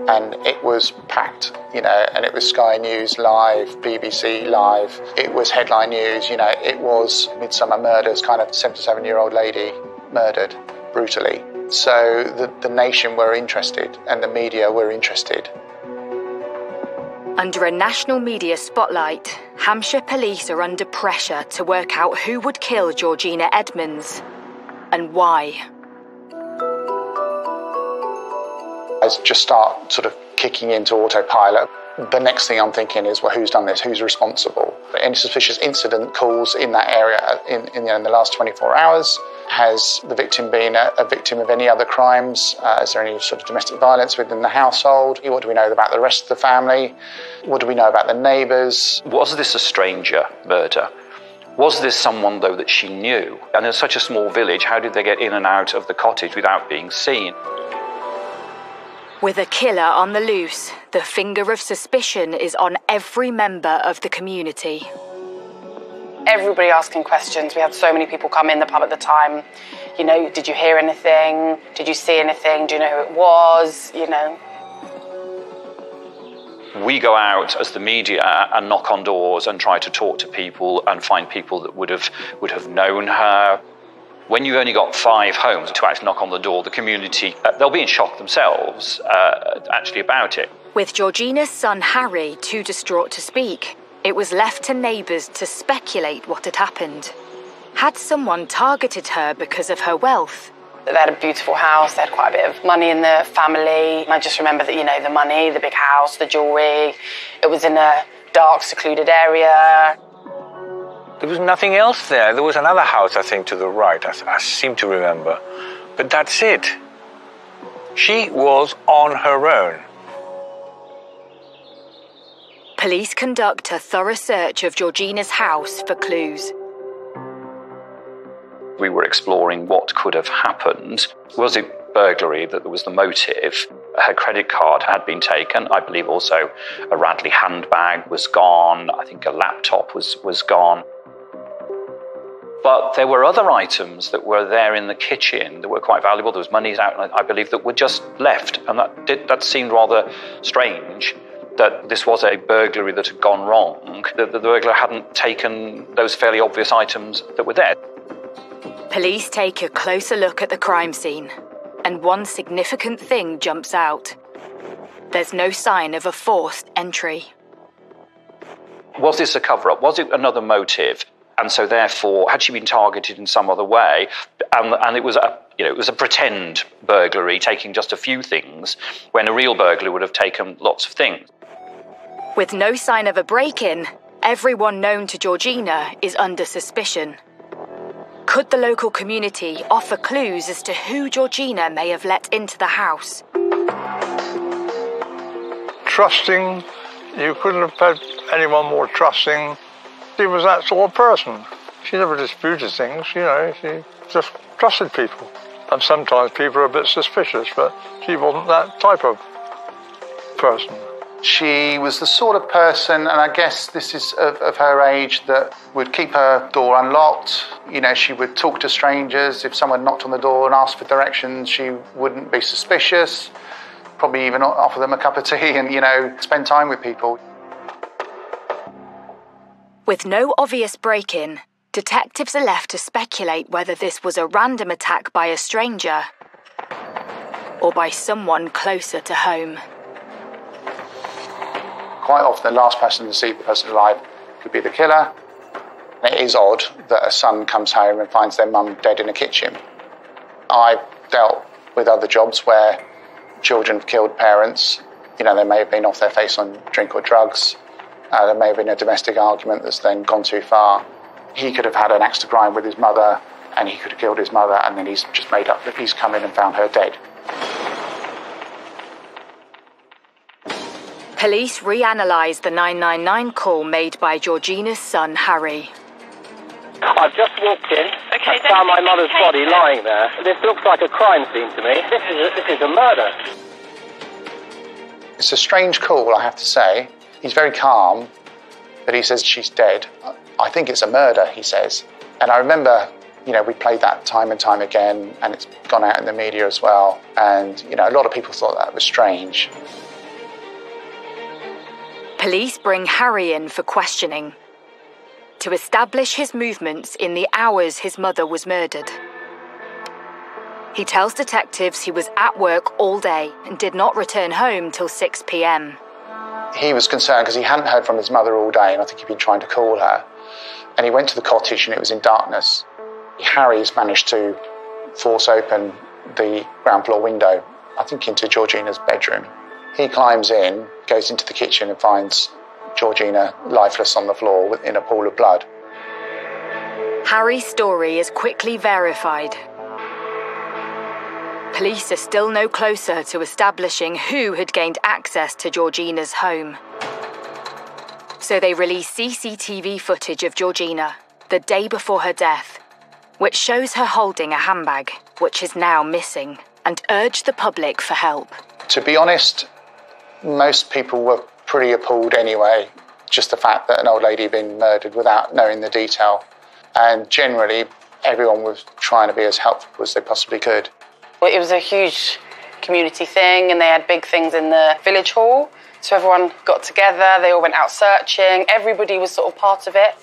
and it was packed, and it was Sky News live, BBC live, it was headline news, it was Midsummer Murders, kind of 77-year-old lady murdered brutally. So the nation were interested and the media were interested. Under a national media spotlight, Hampshire police are under pressure to work out who would kill Georgina Edmonds and why. I just start sort of kicking into autopilot. The next thing I'm thinking is, well, who's done this? Who's responsible? Any suspicious incident calls in that area in the last 24 hours? Has the victim been a victim of any other crimes? Is there any sort of domestic violence within the household? What do we know about the rest of the family? What do we know about the neighbours? Was this a stranger murder? Was this someone, though, that she knew? And in such a small village, how did they get in and out of the cottage without being seen? With a killer on the loose, the finger of suspicion is on every member of the community. Everybody asking questions. We had so many people come in the pub at the time. Did you hear anything? Did you see anything? Do you know who it was? We go out as the media and knock on doors and try to talk to people and find people that would have known her. When you've only got 5 homes to actually knock on the door, the community, they'll be in shock themselves, actually, about it. With Georgina's son Harry too distraught to speak, it was left to neighbours to speculate what had happened. Had someone targeted her because of her wealth? They had a beautiful house, they had quite a bit of money in the family. And I just remember that, you know, the money, the big house, the jewellery. It was in a dark, secluded area. There was nothing else there. There was another house, I think, to the right, I seem to remember. But that's it. She was on her own. Police conduct a thorough search of Georgina's house for clues. We were exploring what could have happened. Was it burglary that was the motive? Her credit card had been taken. I believe also a Radley handbag was gone. I think a laptop was gone. But there were other items that were there in the kitchen that were quite valuable. There was monies out, I believe, that were just left. And that seemed rather strange, that this was a burglary that had gone wrong, that the burglar hadn't taken those fairly obvious items that were there. Police take a closer look at the crime scene, and one significant thing jumps out. There's no sign of a forced entry. Was this a cover-up? Was it another motive? And so therefore, had she been targeted in some other way, and it was a pretend burglary, taking just a few things, when a real burglar would have taken lots of things. With no sign of a break-in, everyone known to Georgina is under suspicion. Could the local community offer clues as to who Georgina may have let into the house? Trusting. You couldn't have had anyone more trusting. She was that sort of person. She never disputed things, you know, she just trusted people. And sometimes people are a bit suspicious, but she wasn't that type of person. She was the sort of person, and I guess this is of her age, that would keep her door unlocked. You know, she would talk to strangers. If someone knocked on the door and asked for directions, she wouldn't be suspicious. Probably even offer them a cup of tea and, you know, spend time with people. With no obvious break-in, detectives are left to speculate whether this was a random attack by a stranger or by someone closer to home. Quite often, the last person to see the person alive could be the killer. And it is odd that a son comes home and finds their mum dead in a kitchen. I've dealt with other jobs where children have killed parents. You know, they may have been off their face on drink or drugs. There may have been a domestic argument that's then gone too far. He could have had an axe to grind with his mother, and he could have killed his mother, and then he's just made up that he's come in and found her dead. Police reanalyse the 999 call made by Georgina's son, Harry. I've just walked in and found my mother's body lying there. This looks like a crime scene to me. This is a murder. It's a strange call, I have to say. He's very calm, but he says she's dead. I think it's a murder, he says. And I remember, you know, we played that time and time again, and it's gone out in the media as well. And, you know, a lot of people thought that was strange. Police bring Harry in for questioning to establish his movements in the hours his mother was murdered. He tells detectives he was at work all day and did not return home till 6 p.m. He was concerned because he hadn't heard from his mother all day, and I think he'd been trying to call her. And he went to the cottage and it was in darkness. Harry's managed to force open the ground floor window, I think into Georgina's bedroom. He climbs in, goes into the kitchen and finds Georgina lifeless on the floor in a pool of blood. Harry's story is quickly verified. Police are still no closer to establishing who had gained access to Georgina's home. So they release CCTV footage of Georgina the day before her death, which shows her holding a handbag, which is now missing, and urge the public for help. To be honest, most people were pretty appalled anyway, just the fact that an old lady had been murdered without knowing the detail. And generally, everyone was trying to be as helpful as they possibly could. Well, it was a huge community thing, and they had big things in the village hall. So everyone got together, they all went out searching, everybody was sort of part of it.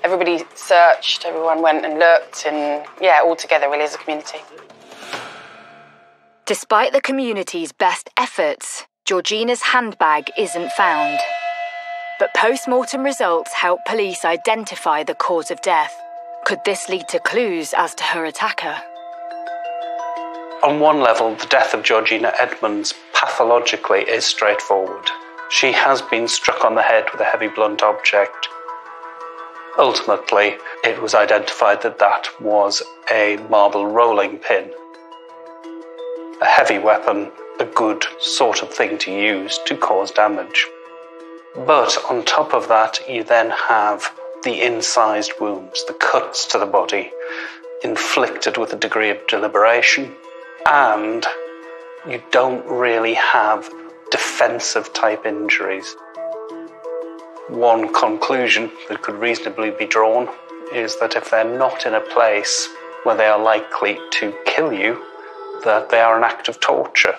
everybody searched, everyone went and looked, and yeah, all together really as a community. Despite the community's best efforts, Georgina's handbag isn't found. But post-mortem results help police identify the cause of death. Could this lead to clues as to her attacker? On one level, the death of Georgina Edmonds pathologically is straightforward. She has been struck on the head with a heavy blunt object. Ultimately, it was identified that that was a marble rolling pin. A heavy weapon, a good sort of thing to use to cause damage. But on top of that, you then have the incised wounds, the cuts to the body, inflicted with a degree of deliberation, and you don't really have defensive type injuries. One conclusion that could reasonably be drawn is that if they're not in a place where they are likely to kill you, that they are an act of torture.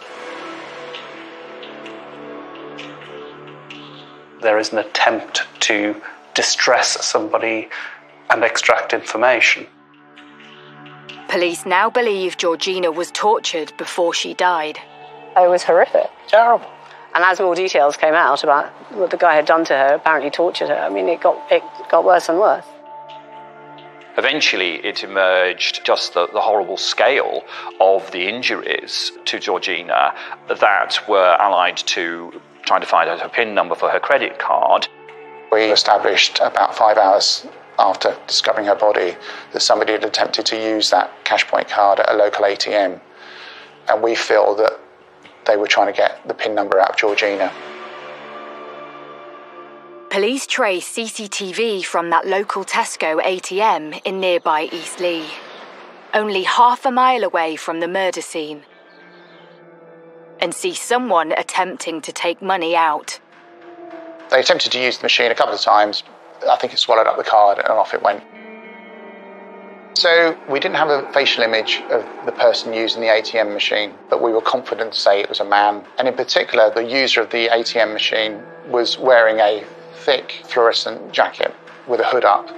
There is an attempt to distress somebody and extract information. Police now believe Georgina was tortured before she died. It was horrific. Terrible. And as more details came out about what the guy had done to her, apparently tortured her, I mean, it got worse and worse. Eventually, it emerged just the horrible scale of the injuries to Georgina that were allied to trying to find out her PIN number for her credit card. We established about 5 hours after discovering her body that somebody had attempted to use that Cashpoint card at a local ATM. And we feel that they were trying to get the PIN number out of Georgina. Police trace CCTV from that local Tesco ATM in nearby Eastleigh, only half a mile away from the murder scene, and see someone attempting to take money out. They attempted to use the machine a couple of times. I think it swallowed up the card and off it went. So we didn't have a facial image of the person using the ATM machine, but we were confident to say it was a man. And in particular, the user of the ATM machine was wearing a thick fluorescent jacket with a hood up.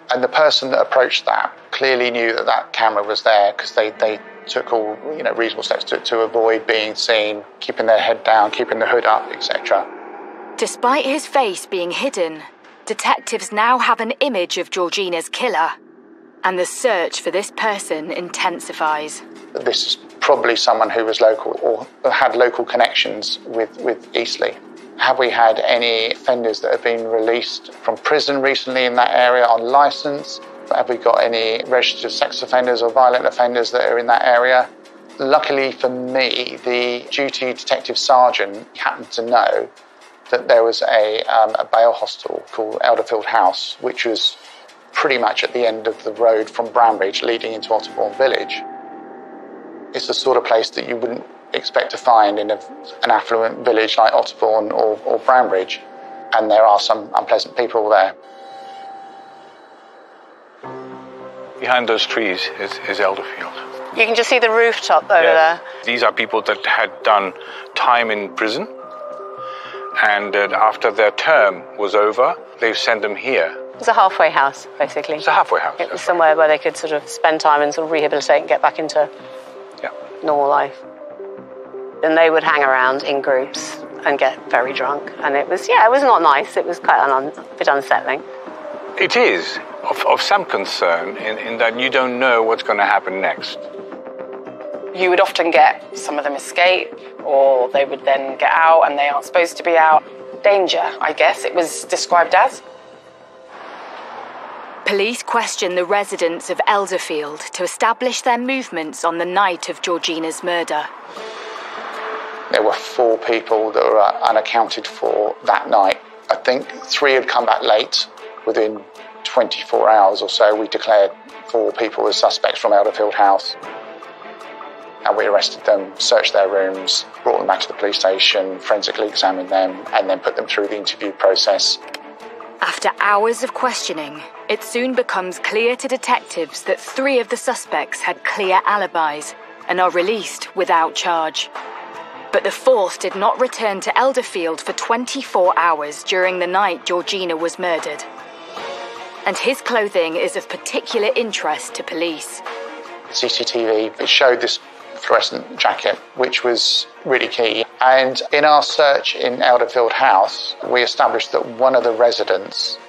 And the person that approached that clearly knew that that camera was there because they took all reasonable steps to avoid being seen, keeping their head down, keeping the hood up, etc. Despite his face being hidden, detectives now have an image of Georgina's killer, and the search for this person intensifies. This is probably someone who was local or had local connections with Eastleigh. Have we had any offenders that have been released from prison recently in that area on licence? Have we got any registered sex offenders or violent offenders that are in that area? Luckily for me, the duty detective sergeant happened to know that there was a bail hostel called Elderfield House, which was pretty much at the end of the road from Brambridge leading into Otterbourne Village. It's the sort of place that you wouldn't expect to find in an affluent village like Otterbourne or Brambridge, and there are some unpleasant people there. Behind those trees is Elderfield. You can just see the rooftop over there. These are people that had done time in prison, and after their term was over, they sent them here. It was a halfway house, basically. It's a halfway house. It was somewhere where they could sort of spend time and sort of rehabilitate and get back into normal life. And they would hang around in groups and get very drunk. And it was not nice. It was quite a bit unsettling. It is of some concern in that you don't know what's going to happen next. You would often get some of them escape, or they would then get out and they aren't supposed to be out. Danger, I guess it was described as. Police question the residents of Elderfield to establish their movements on the night of Georgina's murder. There were 4 people that were unaccounted for that night. I think 3 had come back late. Within 24 hours or so, we declared 4 people as suspects from Elderfield House. And we arrested them, searched their rooms, brought them back to the police station, forensically examined them, and then put them through the interview process. After hours of questioning, it soon becomes clear to detectives that 3 of the suspects had clear alibis and are released without charge. But the 4th did not return to Elderfield for 24 hours during the night Georgina was murdered. and his clothing is of particular interest to police. CCTV showed this fluorescent jacket, which was really key. And in our search in Elderfield House, we established that one of the residents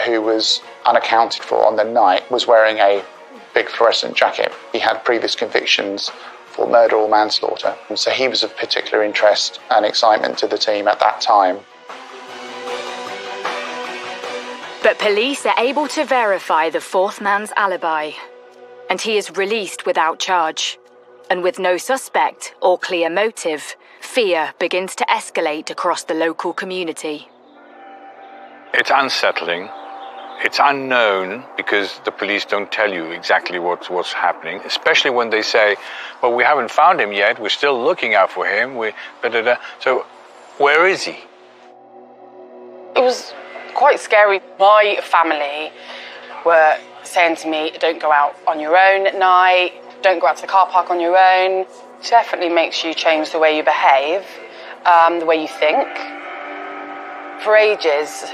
who was unaccounted for on the night was wearing a big fluorescent jacket. He had previous convictions for murder or manslaughter. And so he was of particular interest and excitement to the team at that time. But police are able to verify the fourth man's alibi, and he is released without charge. And with no suspect or clear motive, fear begins to escalate across the local community. It's unsettling. It's unknown because the police don't tell you exactly what's happening, especially when they say, well, we haven't found him yet, we're still looking out for him. So where is he? It was quite scary. My family were saying to me, don't go out on your own at night, don't go out to the car park on your own. It definitely makes you change the way you behave, the way you think. For ages,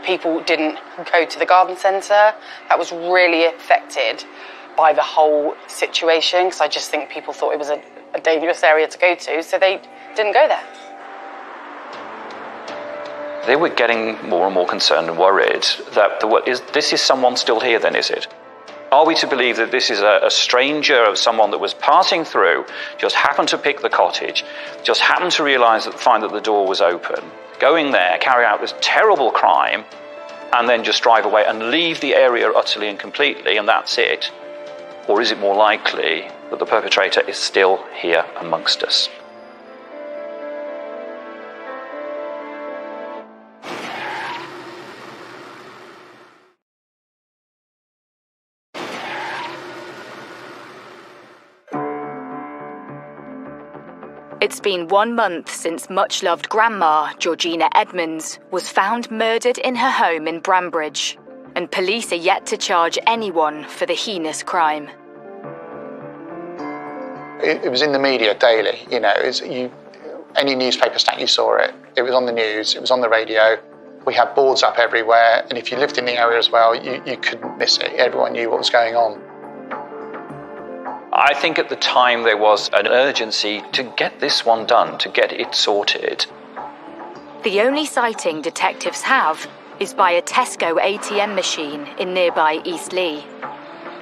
people didn't go to the garden centre. That was really affected by the whole situation, because I just think people thought it was a dangerous area to go to, so they didn't go there. They were getting more and more concerned and worried that this is someone still here then, is it? Are we to believe that this is a stranger, or someone that was passing through, just happened to pick the cottage, just happened to find that the door was open, going there, carry out this terrible crime, and then just drive away and leave the area utterly and completely, and that's it? Or is it more likely that the perpetrator is still here amongst us? It's been 1 month since much-loved grandma, Georgina Edmonds, was found murdered in her home in Brambridge, and police are yet to charge anyone for the heinous crime. It was in the media daily, any newspaper stat you saw it. It was on the news, it was on the radio. We had boards up everywhere, and if you lived in the area as well, you couldn't miss it. Everyone knew what was going on. I think at the time there was an urgency to get this one done, to get it sorted. The only sighting detectives have is by a Tesco ATM machine in nearby Eastleigh.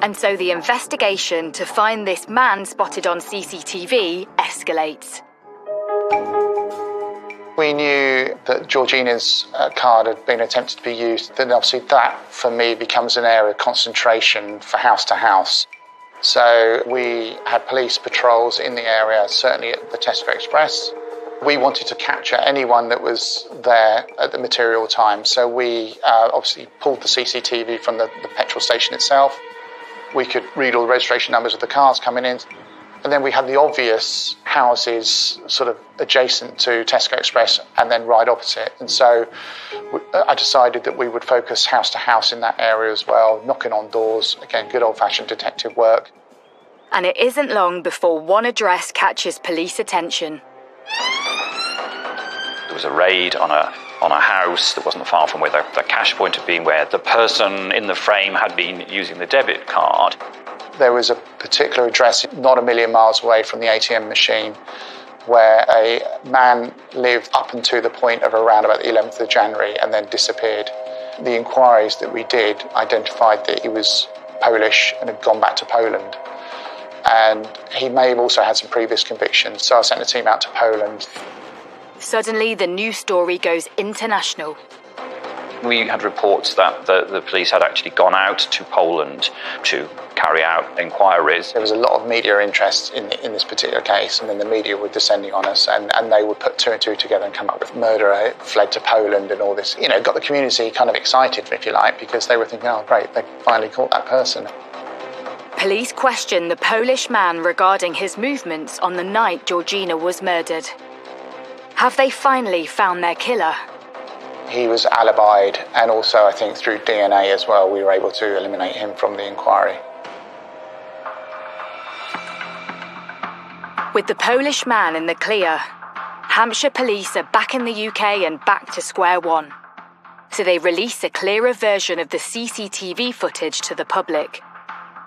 And so the investigation to find this man spotted on CCTV escalates. We knew that Georgina's card had been attempted to be used. Then obviously that, for me, becomes an area of concentration for house to house. So we had police patrols in the area, certainly at the Tesco Express. We wanted to capture anyone that was there at the material time. So we obviously pulled the CCTV from the petrol station itself. We could read all the registration numbers of the cars coming in. And then we had the obvious houses sort of adjacent to Tesco Express and then right opposite. And so I decided that we would focus house to house in that area as well, knocking on doors. Again, good old-fashioned detective work. And it isn't long before one address catches police attention. There was a raid on a house that wasn't far from where the cash point had been, where the person in the frame had been using the debit card. There was a particular address not a million miles away from the ATM machine where a man lived up until the point of around about the 11th of January and then disappeared. The inquiries that we did identified that he was Polish and had gone back to Poland. And he may have also had some previous convictions, so I sent a team out to Poland. Suddenly, the news story goes international. We had reports that the police had actually gone out to Poland to carry out inquiries. There was a lot of media interest in this particular case, and then the media were descending on us, and they would put two and two together and come up with murderer fled to Poland and all this. Got the community kind of excited, if you like, because they were thinking, oh, great, they finally caught that person. Police question the Polish man regarding his movements on the night Georgina was murdered. Have they finally found their killer? He was alibied, and also I think through DNA as well, we were able to eliminate him from the inquiry. With the Polish man in the clear, Hampshire police are back in the UK and back to square one. so they release a clearer version of the CCTV footage to the public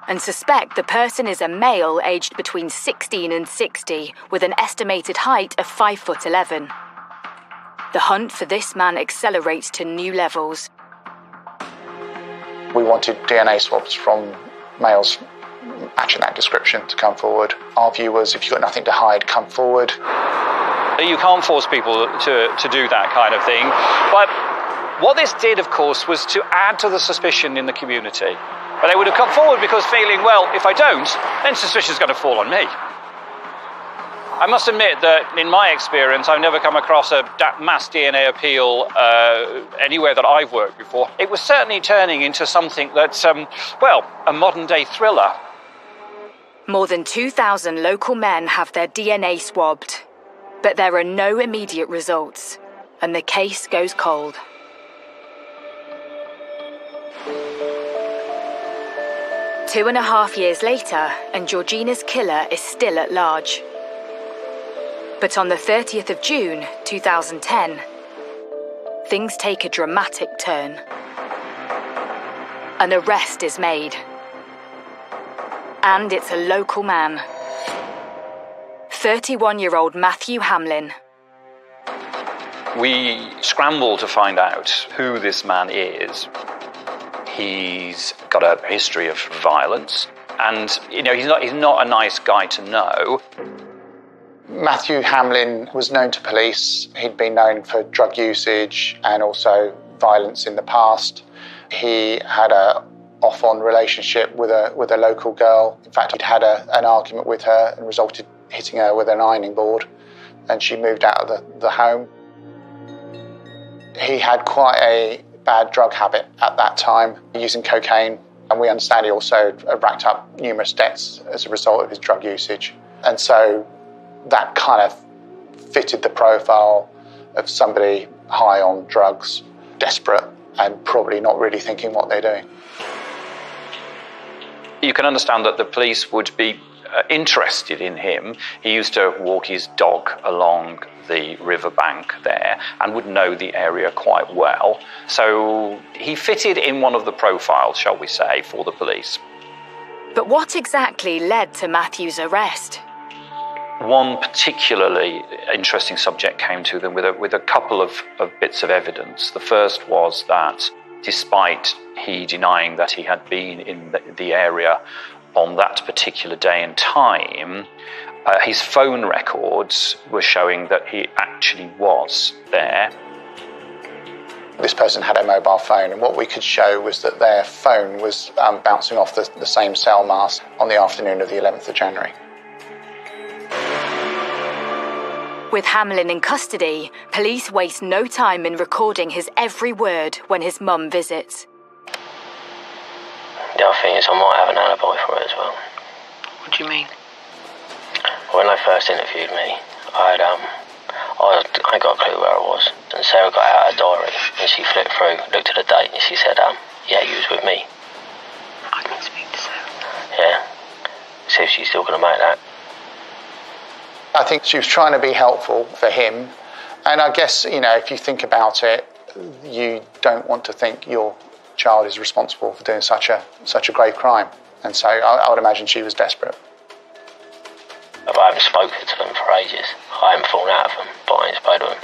and suspect the person is a male aged between 16 and 60 with an estimated height of 5'11". The hunt for this man accelerates to new levels. We wanted DNA swabs from males matching that description to come forward. Our view was, if you've got nothing to hide, come forward. You can't force people to do that kind of thing. But what this did, of course, was to add to the suspicion in the community. But they would have come forward because feeling, well, if I don't, then suspicion's going to fall on me. I must admit that in my experience, I've never come across a mass DNA appeal anywhere that I've worked before. It was certainly turning into something that's, a modern-day thriller. More than 2,000 local men have their DNA swabbed, but there are no immediate results, and the case goes cold. Two and a half years later, and Georgina's killer is still at large. But on the 30th of June, 2010, things take a dramatic turn. An arrest is made. And it's a local man. 31-year-old Matthew Hamlin. We scramble to find out who this man is. He's got a history of violence, and he's not a nice guy to know. Matthew Hamlin was known to police. He'd been known for drug usage and also violence in the past. He had a off-on relationship with a local girl. In fact, he'd had an argument with her and resulted hitting her with an ironing board, and she moved out of the home. He had quite a bad drug habit at that time, using cocaine, and we understand he also racked up numerous debts as a result of his drug usage. And so that kind of fitted the profile of somebody high on drugs, desperate, and probably not really thinking what they're doing. You can understand that the police would be interested in him. He used to walk his dog along the riverbank there and would know the area quite well. So he fitted in one of the profiles, shall we say, for the police. But what exactly led to Matthew's arrest? One particularly interesting subject came to them with a couple of bits of evidence. The first was that despite he denying that he had been in the area on that particular day and time, his phone records were showing that he actually was there. This person had a mobile phone, and what we could show was that their phone was bouncing off the same cell mast on the afternoon of the 11th of January. With Hamlin in custody, police waste no time in recording his every word when his mum visits. The other thing is I might have an alibi for it as well. What do you mean? When they first interviewed me, I got a clue where I was, and Sarah got out her diary and she flipped through, looked at the date, and she said, yeah, you was with me. I can speak to Sarah. Yeah. See if she's still going to make that. I think she was trying to be helpful for him, and I guess, if you think about it, you don't want to think your child is responsible for doing such a grave crime, and so I would imagine she was desperate. I haven't spoken to them for ages. I haven't fallen out of them, but I ain't spoken to them.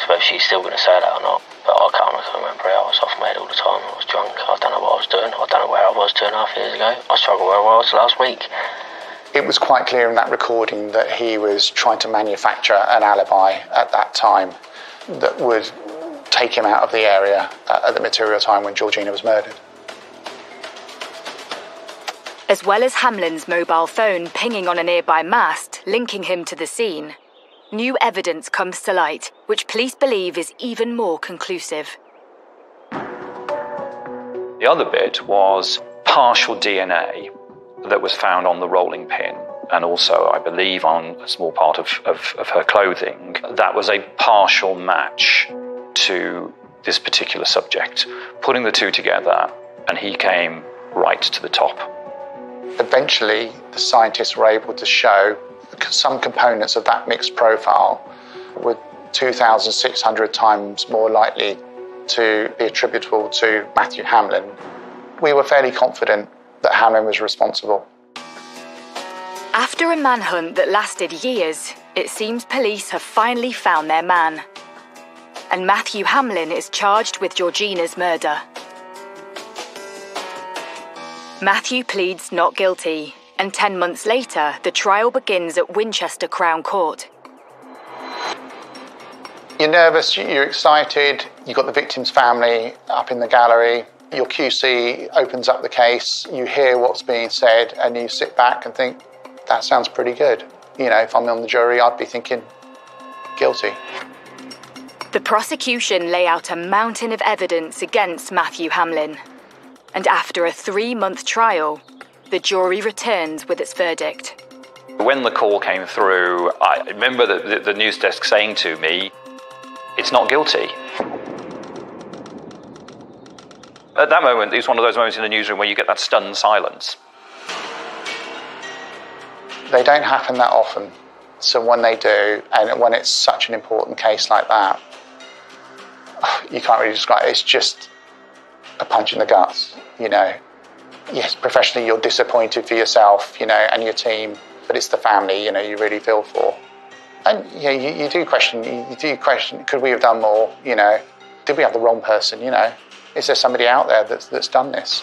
So if she's still going to say that or not, but I can't remember it. I was off my head all the time. I was drunk. I don't know what I was doing. I don't know where I was 2.5 years ago. I struggled where I was last week. It was quite clear in that recording that he was trying to manufacture an alibi at that time that would take him out of the area at the material time when Georgina was murdered. As well as Hamlin's mobile phone pinging on a nearby mast, linking him to the scene, new evidence comes to light, which police believe is even more conclusive. The other bit was partial DNA that was found on the rolling pin, and also, I believe, on a small part of her clothing. That was a partial match to this particular subject. Putting the two together, and he came right to the top. Eventually, the scientists were able to show some components of that mixed profile were 2,600 times more likely to be attributable to Matthew Hamlin. We were fairly confident that Hamlin was responsible. After a manhunt that lasted years, it seems police have finally found their man. And Matthew Hamlin is charged with Georgina's murder. Matthew pleads not guilty, and 10 months later, the trial begins at Winchester Crown Court. You're nervous, you're excited, you've got the victim's family up in the gallery, your QC opens up the case, you hear what's being said, and you sit back and think, that sounds pretty good. You know, if I'm on the jury, I'd be thinking, guilty. The prosecution lay out a mountain of evidence against Matthew Hamlin. And after a 3-month trial, the jury returned with its verdict. When the call came through, I remember the news desk saying to me, it's not guilty. At that moment, it was one of those moments in the newsroom where you get that stunned silence. They don't happen that often. So when they do, and when it's such an important case like that, you can't really describe it. It's just a punch in the guts, you know. Yes, professionally you're disappointed for yourself, you know, and your team, but it's the family, you know, you really feel for. And yeah, you do question, could we have done more, you know? Did we have the wrong person, you know? Is there somebody out there that's done this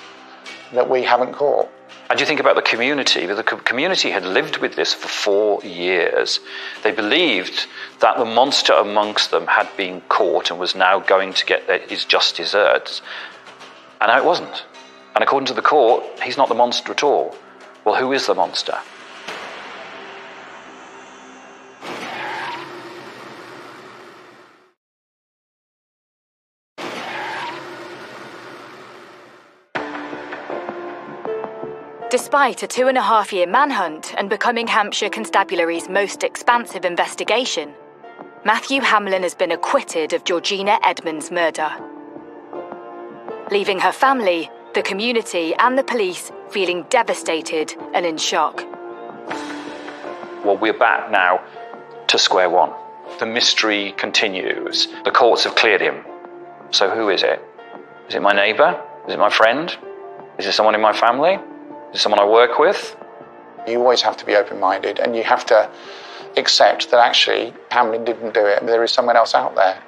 that we haven't caught? And you think about the community. The community had lived with this for 4 years. They believed that the monster amongst them had been caught and was now going to get his just desserts. And now it wasn't. And according to the court, he's not the monster at all. Well, who is the monster? Despite a 2.5-year manhunt and becoming Hampshire Constabulary's most expansive investigation, Matthew Hamlin has been acquitted of Georgina Edmonds' murder, leaving her family, the community and the police feeling devastated and in shock. Well, we're back now to square one. The mystery continues. The courts have cleared him. So who is it? Is it my neighbour? Is it my friend? Is it someone in my family? Is it someone I work with? You always have to be open-minded, and you have to accept that actually Hamlin didn't do it and there is someone else out there.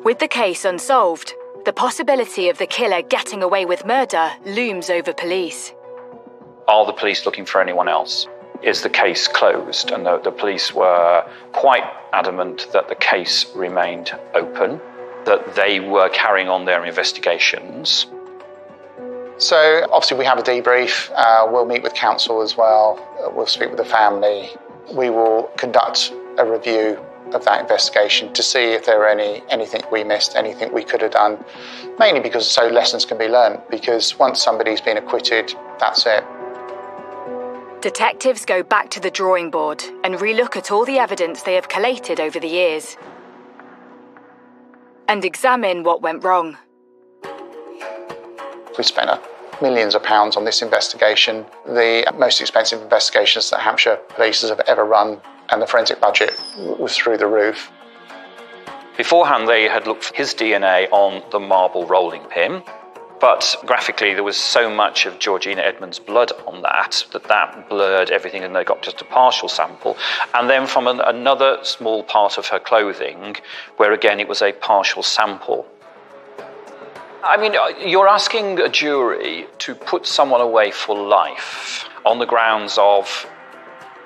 With the case unsolved, the possibility of the killer getting away with murder looms over police. Are the police looking for anyone else? Is the case closed? And the police were quite adamant that the case remained open, that they were carrying on their investigations. So obviously we have a debrief. We'll meet with counsel as well. We'll speak with the family. We will conduct a review of that investigation to see if there were anything we missed, anything we could have done, mainly because so lessons can be learned, because once somebody's been acquitted, that's it. Detectives go back to the drawing board and relook at all the evidence they have collated over the years and examine what went wrong. We spent millions of pounds on this investigation, the most expensive investigations that Hampshire police have ever run, and the forensic budget was through the roof. Beforehand, they had looked for his DNA on the marble rolling pin, but graphically there was so much of Georgina Edmonds' blood on that blurred everything, and they got just a partial sample. And then from another small part of her clothing, where again it was a partial sample. I mean, you're asking a jury to put someone away for life on the grounds of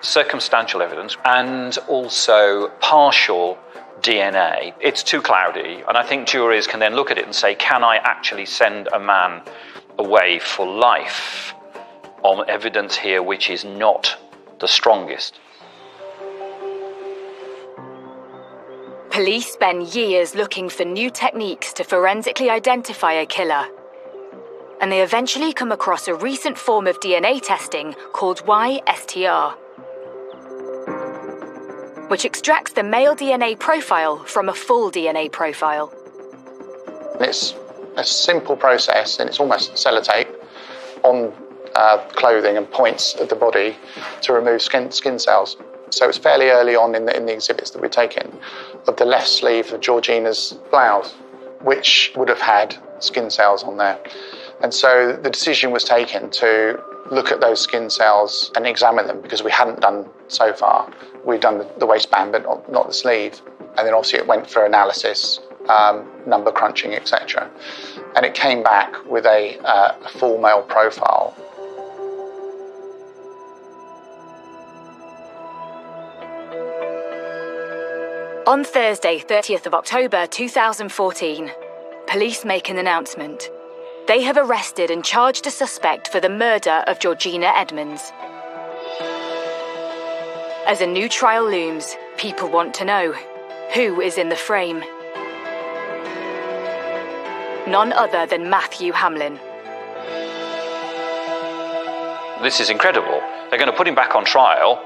circumstantial evidence and also partial DNA. It's too cloudy, and I think juries can then look at it and say, can I actually send a man away for life on evidence here which is not the strongest? Police spend years looking for new techniques to forensically identify a killer, and they eventually come across a recent form of DNA testing called YSTR, which extracts the male DNA profile from a full DNA profile. It's a simple process, and it's almost sellotape on clothing and points of the body to remove skin cells. So it was fairly early on in the exhibits that we'd taken of the left sleeve of Georgina's blouse, which would have had skin cells on there. And so the decision was taken to look at those skin cells and examine them, because we hadn't done so far. We'd done the waistband, but not the sleeve. And then obviously it went for analysis, number crunching, etc. And it came back with a full male profile. On Thursday, 30th of October 2014, police make an announcement. They have arrested and charged a suspect for the murder of Georgina Edmonds. As a new trial looms, people want to know, who is in the frame? None other than Matthew Hamlin. This is incredible. They're going to put him back on trial.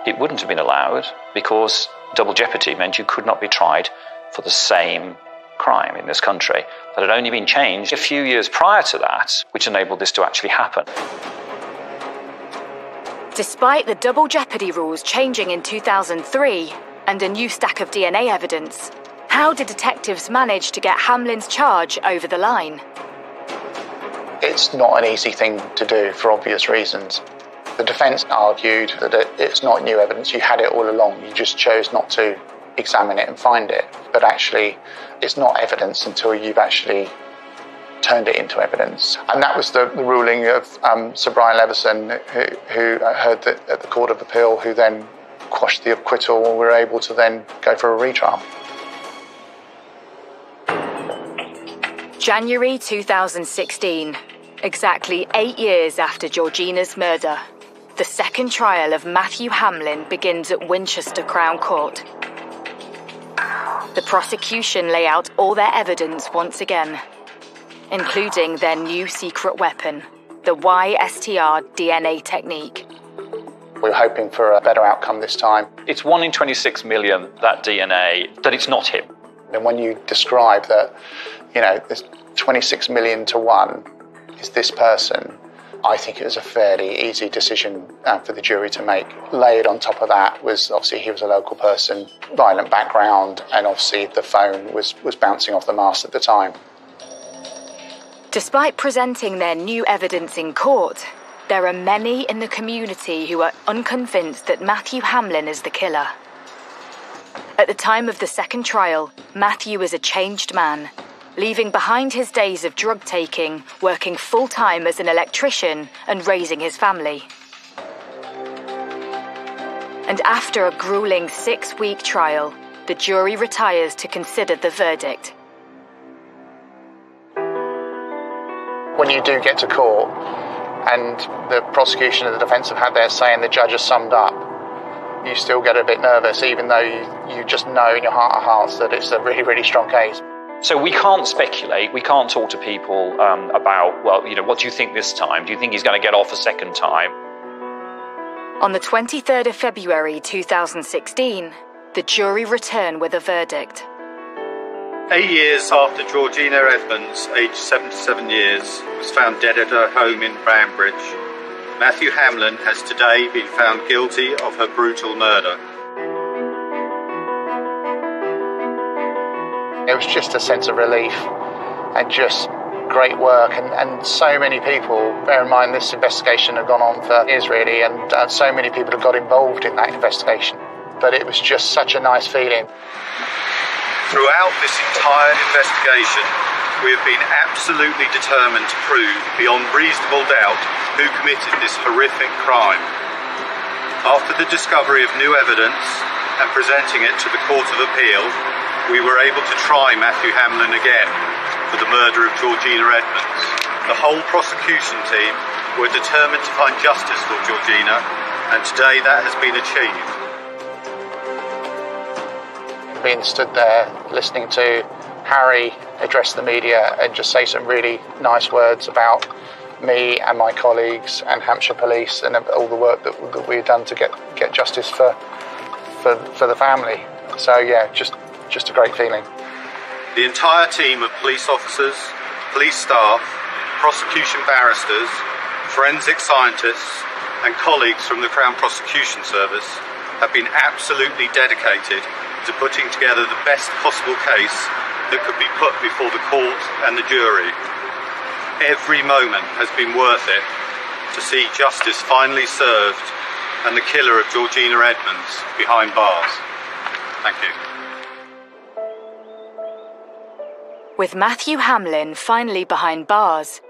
It wouldn't have been allowed because double jeopardy meant you could not be tried for the same crime in this country. That had only been changed a few years prior to that, which enabled this to actually happen. Despite the double jeopardy rules changing in 2003 and a new stack of DNA evidence, how did detectives manage to get Hamlin's charge over the line? It's not an easy thing to do for obvious reasons. The defence argued that it's not new evidence, you had it all along, you just chose not to examine it and find it. But actually, it's not evidence until you've actually turned it into evidence. And that was the ruling of Sir Brian Leveson, who heard that at the Court of Appeal, who then quashed the acquittal and were able to then go for a retrial. January 2016, exactly 8 years after Georgina's murder, the second trial of Matthew Hamlin begins at Winchester Crown Court. The prosecution lay out all their evidence once again, including their new secret weapon, the YSTR DNA technique. We were hoping for a better outcome this time. It's 1 in 26 million, that DNA, that it's not him. And when you describe that, there's 26 million to 1 is this person, I think it was a fairly easy decision for the jury to make. Layered on top of that was obviously he was a local person, violent background, and obviously the phone was bouncing off the mast at the time. Despite presenting their new evidence in court, there are many in the community who are unconvinced that Matthew Hamlin is the killer. At the time of the second trial, Matthew is a changed man, leaving behind his days of drug taking, working full-time as an electrician and raising his family. And after a grueling 6-week trial, the jury retires to consider the verdict. When you do get to court and the prosecution and the defence have had their say and the judge has summed up, you still get a bit nervous, even though you just know in your heart of hearts that it's a really, really strong case. So we can't speculate, we can't talk to people about, what do you think this time? Do you think he's going to get off a second time? On the 23rd of February 2016, the jury return with a verdict. 8 years after Georgina Edmonds, aged 77 years, was found dead at her home in Banbridge, Matthew Hamlin has today been found guilty of her brutal murder. It was just a sense of relief and just great work, and so many people, bear in mind this investigation had gone on for years really, and so many people have got involved in that investigation, but it was just such a nice feeling. Throughout this entire investigation, we have been absolutely determined to prove beyond reasonable doubt who committed this horrific crime. After the discovery of new evidence and presenting it to the Court of Appeal, we were able to try Matthew Hamlin again for the murder of Georgina Edmonds. The whole prosecution team were determined to find justice for Georgina, and today that has been achieved. Being stood there, listening to Harry address the media and just say some really nice words about me and my colleagues and Hampshire Police and all the work that we had done to get justice for the family. So yeah, just a great feeling. The entire team of police officers, police staff, prosecution barristers, forensic scientists and colleagues from the Crown Prosecution Service have been absolutely dedicated to putting together the best possible case that could be put before the court and the jury. Every moment has been worth it to see justice finally served and the killer of Georgina Edmonds behind bars. Thank you. With Matthew Hamlin finally behind bars,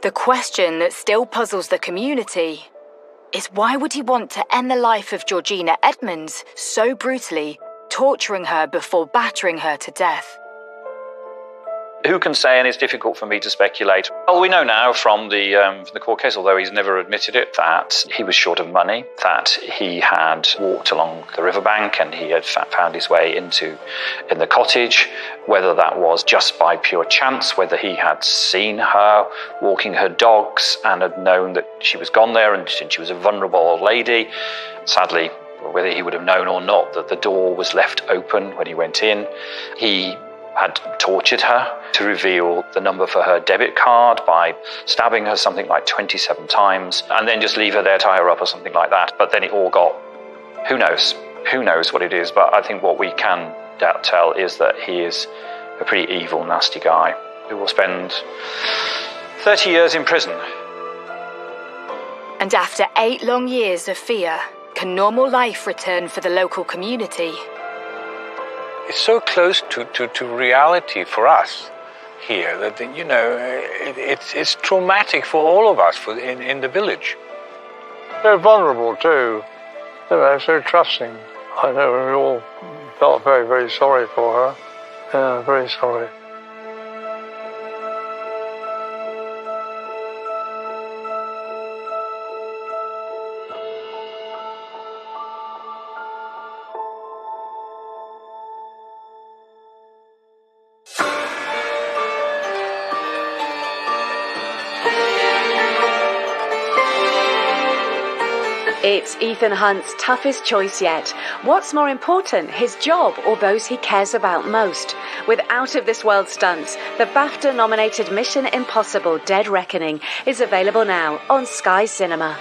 the question that still puzzles the community is why would he want to end the life of Georgina Edmonds so brutally, torturing her before battering her to death? Who can say, and it's difficult for me to speculate. Well, we know now from the court case, although he's never admitted it, that he was short of money, that he had walked along the riverbank and he had found his way in the cottage, whether that was just by pure chance, whether he had seen her walking her dogs and had known that she was gone there and she was a vulnerable old lady. Sadly, whether he would have known or not that the door was left open when he went in. He had tortured her to reveal the number for her debit card by stabbing her something like 27 times and then just leave her there, tie her up or something like that. But then it all got, who knows what it is. But I think what we can tell is that he is a pretty evil, nasty guy who will spend 30 years in prison. And after 8 long years of fear, can normal life return for the local community? It's so close to reality for us here that, you know, it's traumatic for all of us in the village. They're vulnerable too. They're so trusting. I know we all felt very, very sorry for her. Yeah, very sorry. It's Ethan Hunt's toughest choice yet. What's more important, his job or those he cares about most? With out-of-this-world stunts, the BAFTA-nominated Mission Impossible: Dead Reckoning is available now on Sky Cinema.